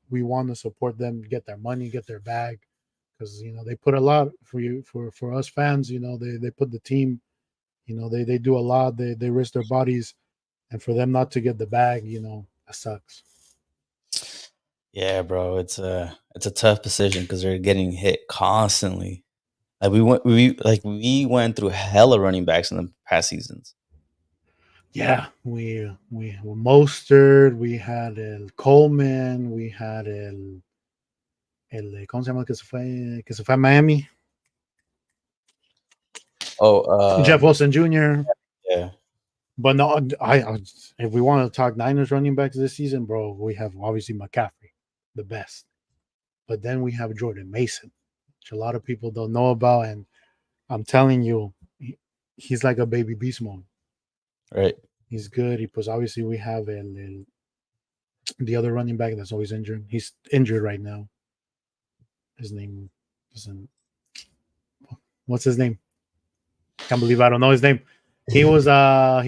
Speaker 1: we want to support them, get their money, get their bag, because they put a lot for you for us fans. They put the team. They do a lot. They risk their bodies, and for them not to get the bag, that sucks.
Speaker 2: Yeah, bro. It's a tough position because they're getting hit constantly. Like we went through hella running backs in the past seasons.
Speaker 1: Yeah, we Mostert, we had el Coleman, we had el ¿cómo se llama que se fue a Miami?
Speaker 2: Oh,
Speaker 1: Jeff Wilson Jr.
Speaker 2: yeah.
Speaker 1: But no, if we want to talk Niners running backs this season, bro, we have obviously McCaffrey, the best. But then we have Jordan Mason, which a lot of people don't know about, and I'm telling you, he's like a baby beast mode.
Speaker 2: Right.
Speaker 1: He's good. Obviously we have the other running back that's always injured. He's injured right now. His name isn't. What's his name? Can't believe I don't know his name. He was our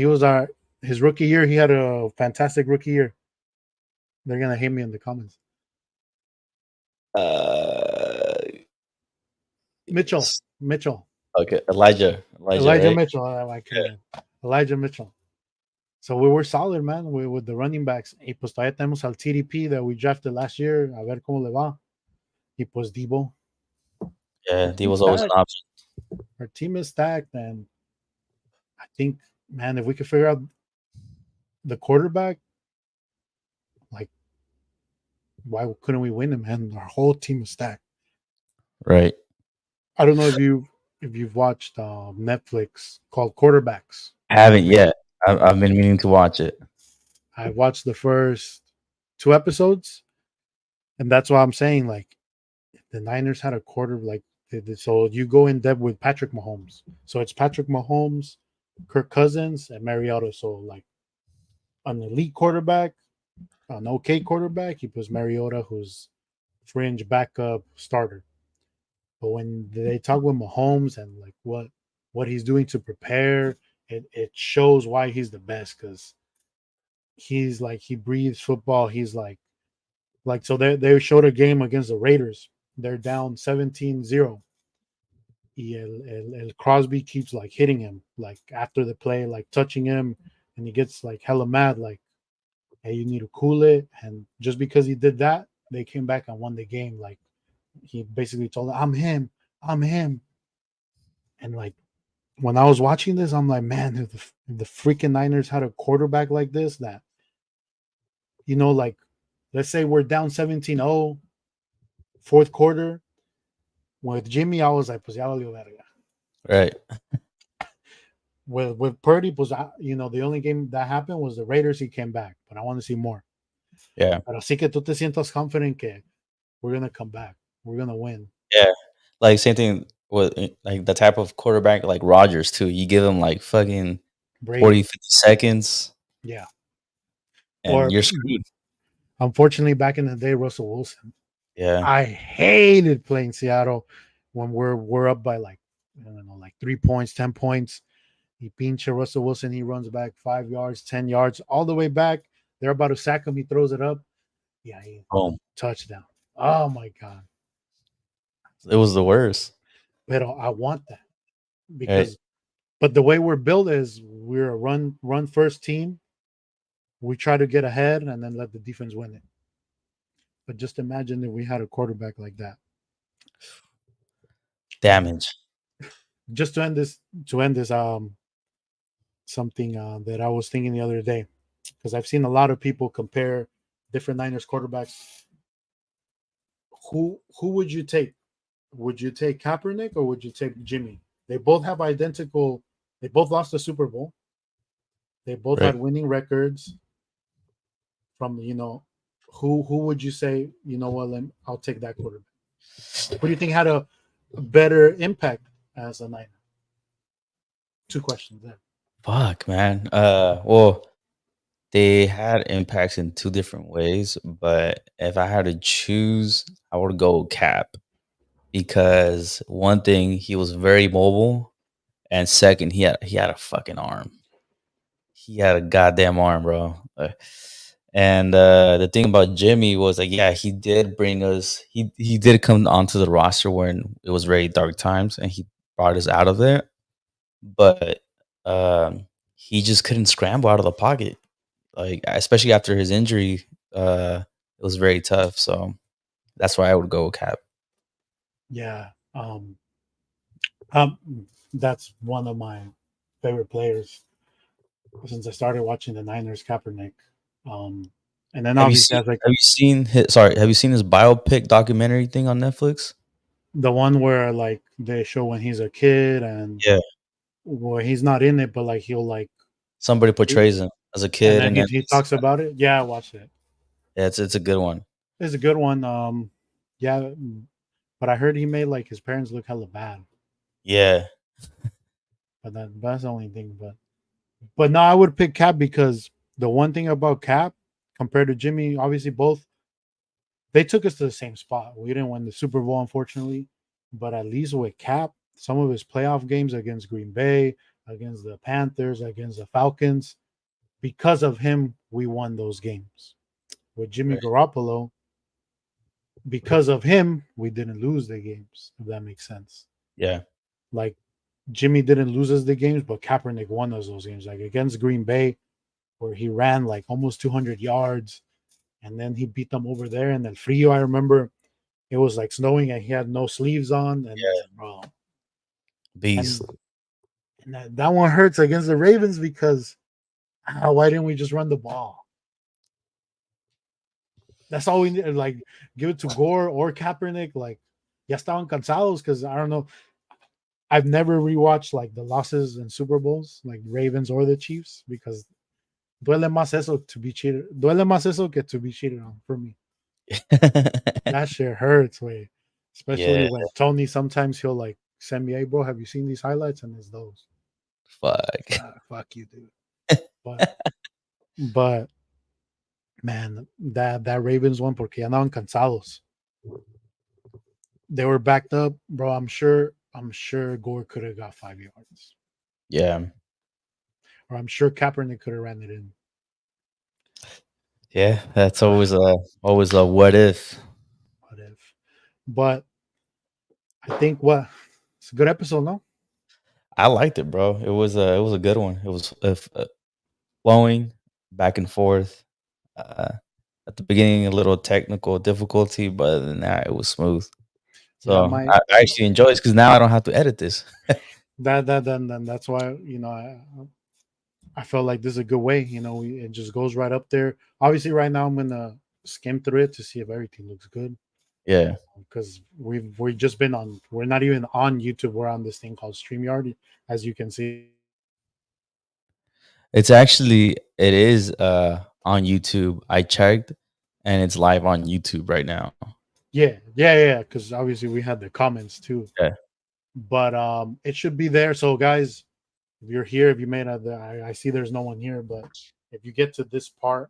Speaker 1: his rookie year. He had a fantastic rookie year. They're gonna hate me in the comments.
Speaker 2: Uh,
Speaker 1: Mitchell. Mitchell.
Speaker 2: Okay, Elijah,
Speaker 1: Elijah
Speaker 2: right?
Speaker 1: Mitchell. I couldn't. Elijah Mitchell. So we were solid, man. With the running backs. Y pues todavía tenemos al TDP that we drafted last year. A ver cómo le va. Y pues Debo. Our
Speaker 2: Yeah, he
Speaker 1: team's
Speaker 2: was always
Speaker 1: stacked.
Speaker 2: an option.
Speaker 1: Our team is stacked, and I think, man, if we could figure out the quarterback, like, why couldn't we win him? Man, our whole team is stacked.
Speaker 2: Right.
Speaker 1: I don't know if you've watched Netflix called Quarterbacks.
Speaker 2: Haven't yet. I've been meaning to watch it.
Speaker 1: I watched the first two episodes, and that's why I'm saying, like, the Niners had a quarter, like, so you go in depth with Patrick Mahomes. So it's Patrick Mahomes, Kirk Cousins, and Mariota. So, like, an elite quarterback, an okay quarterback, he puts Mariota, who's fringe backup starter. But when they talk with Mahomes and like what he's doing to prepare, it shows why he's the best, because he's like, he breathes football. He's like so they showed a game against the Raiders. They're down 17-0. El Crosby keeps like hitting him like after the play, like touching him, and he gets like hella mad, like, hey, you need to cool it. And just because he did that, they came back and won the game. Like, he basically told him, I'm him. And like, when I was watching this, I'm like, man, if the freaking Niners had a quarterback like this, that, like, let's say we're down 17-0, fourth quarter. With Jimmy, I was like, pues ya valió verga.
Speaker 2: Right.
Speaker 1: With Purdy, pues, the only game that happened was the Raiders. He came back, but I want to see more.
Speaker 2: Yeah.
Speaker 1: Pero así que tú te sientas confident que we're going to come back. We're going to win.
Speaker 2: Yeah. Like same thing with like the type of quarterback like Rodgers too. You give him like fucking
Speaker 1: Brady.
Speaker 2: 40, 50 seconds
Speaker 1: Yeah.
Speaker 2: and
Speaker 1: Or
Speaker 2: you're screwed.
Speaker 1: unfortunately, back in the day, Russell Wilson.
Speaker 2: Yeah.
Speaker 1: I hated playing Seattle when we're up by like, I don't know, like 3 points, 10 points. He pinche Russell Wilson. He runs back 5 yards, 10 yards, all the way back. They're about to sack him. He throws it up. Yeah,
Speaker 2: Boom.
Speaker 1: touchdown. Oh my god.
Speaker 2: It was the worst.
Speaker 1: But I want that
Speaker 2: Right.
Speaker 1: because, but the way we're built is we're a run first team. We try to get ahead and then let the defense win it. But just imagine if we had a quarterback like that. And
Speaker 2: Damage.
Speaker 1: just to end this, something that I was thinking the other day, because I've seen a lot of people compare different Niners quarterbacks. Who would you take? Would you take Kaepernick or would you take Jimmy? They both have identical. They both lost the Super Bowl. They both
Speaker 2: Right.
Speaker 1: had winning records. From, who would you say? You know what? I'll take that quarterback. Who do you think had a better impact as a Niner? Two questions there.
Speaker 2: Fuck, man. Well, they had impacts in two different ways, but if I had to choose, I would go Cap because one thing, he was very mobile, and second, he had a fucking arm. He had a goddamn arm, bro. And the thing about Jimmy was like, yeah, he did bring us. He did come onto the roster when it was very dark times, and he brought us out of there. But he just couldn't scramble out of the pocket, like especially after his injury. It was very tough. So that's why I would go with Cap.
Speaker 1: Yeah. Um, that's one of my favorite players since I started watching the Niners, Kaepernick. Um, and then
Speaker 2: Have you
Speaker 1: obviously
Speaker 2: seen?
Speaker 1: as like
Speaker 2: Have you seen his? Sorry, have you seen his biopic documentary thing on Netflix?
Speaker 1: the one where like they show when he's a kid and
Speaker 2: Yeah,
Speaker 1: where he's not in it, but like he'll like,
Speaker 2: somebody portrays him as a
Speaker 1: and
Speaker 2: kid,
Speaker 1: then
Speaker 2: and then
Speaker 1: he talks about it. Yeah, I watched it.
Speaker 2: yeah, it's a good one.
Speaker 1: It's a good one. Yeah, but I heard he made like his parents look hella bad.
Speaker 2: Yeah,
Speaker 1: That's the only thing. But no, I would pick Cap because the one thing about Cap compared to Jimmy, obviously both they took us to the same spot. We didn't win the Super Bowl, unfortunately, but at least with Cap, some of his playoff games against Green Bay, against the Panthers, against the Falcons, because of him, we won those games. With Jimmy
Speaker 2: right.
Speaker 1: Garoppolo, because of him, we didn't lose the games. If that makes sense.
Speaker 2: Yeah,
Speaker 1: Like Jimmy didn't lose us the games, but Kaepernick won us those games. Like against Green Bay, where he ran like almost 200 yards, and then he beat them over there. And then Frio, I remember it was like snowing and he had no sleeves on, and
Speaker 2: Yeah,
Speaker 1: bro,
Speaker 2: beast.
Speaker 1: and, and that one hurts against the Ravens because why didn't we just run the ball? That's all we need. Like give it to Gore or Kaepernick. Like ya estaban cansados because I don't know. I've never rewatched like the losses in Super Bowls, like Ravens or the Chiefs, because duele más eso to be cheated. Duele más eso que to be cheated on for me. That shit hurts, way. Especially
Speaker 2: Yeah,
Speaker 1: when Tony sometimes he'll like send me, hey bro, have you seen these highlights? And it's those.
Speaker 2: fuck.
Speaker 1: Fuck you, dude. But but man, that Ravens one porque ya andaban cansados. They were backed up, bro. I'm sure Gore could have got 5 yards.
Speaker 2: Yeah,
Speaker 1: Or I'm sure Kaepernick could have ran it in.
Speaker 2: yeah. That's
Speaker 1: Ah,
Speaker 2: always a what if.
Speaker 1: what if? But I think what it's a good episode, no?
Speaker 2: I liked it, bro. It was a good one. It was flowing back and forth. Uh, at the beginning, a little technical difficulty, but other than that, it was smooth.
Speaker 1: Yeah,
Speaker 2: So I actually enjoy it because now I don't have to edit this.
Speaker 1: then that's why I felt like this is a good way. It just goes right up there. Obviously, right now I'm gonna skim through it to see if everything looks good
Speaker 2: Yeah,
Speaker 1: because we've just been on. We're not even on YouTube. We're on this thing called Streamyard, as you can see.
Speaker 2: it is on YouTube. I checked, and it's live on YouTube right now.
Speaker 1: Yeah. Because obviously we had the comments too,
Speaker 2: Yeah,
Speaker 1: but it should be there. So guys, if you're here, if you made it, I see there's no one here, but if you get to this part,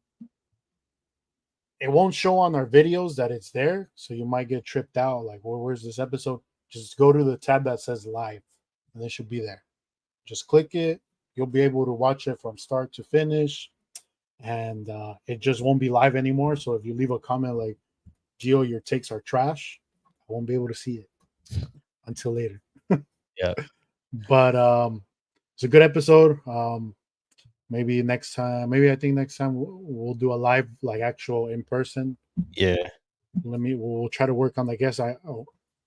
Speaker 1: it won't show on our videos that it's there, so you might get tripped out. Like, where's this episode? Just go to the tab that says live, and it should be there. Just click it. You'll be able to watch it from start to finish, and it just won't be live anymore. So if you leave a comment like "Gio, your takes are trash," I won't be able to see it until later.
Speaker 2: yeah,
Speaker 1: But it's a good episode. Maybe next time. Maybe I think next time we'll do a live, like actual in person.
Speaker 2: yeah.
Speaker 1: We'll try to work on. I guess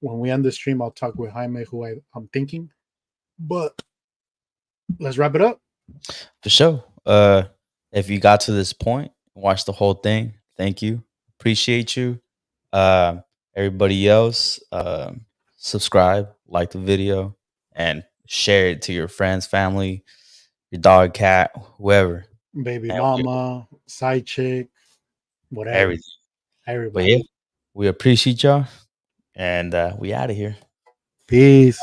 Speaker 1: when we end the stream, I'll talk with Jaime, who I'm thinking. But let's wrap it up.
Speaker 2: For sure. If you got to this point, watch the whole thing. Thank you. Appreciate you. Everybody else, subscribe, like the video, and share it to your friends, family, your dog, cat, whoever,
Speaker 1: Baby
Speaker 2: and
Speaker 1: mama, side chick, whatever,
Speaker 2: everything. But yeah,
Speaker 1: everybody.
Speaker 2: we appreciate y'all, and we out of here.
Speaker 1: Peace.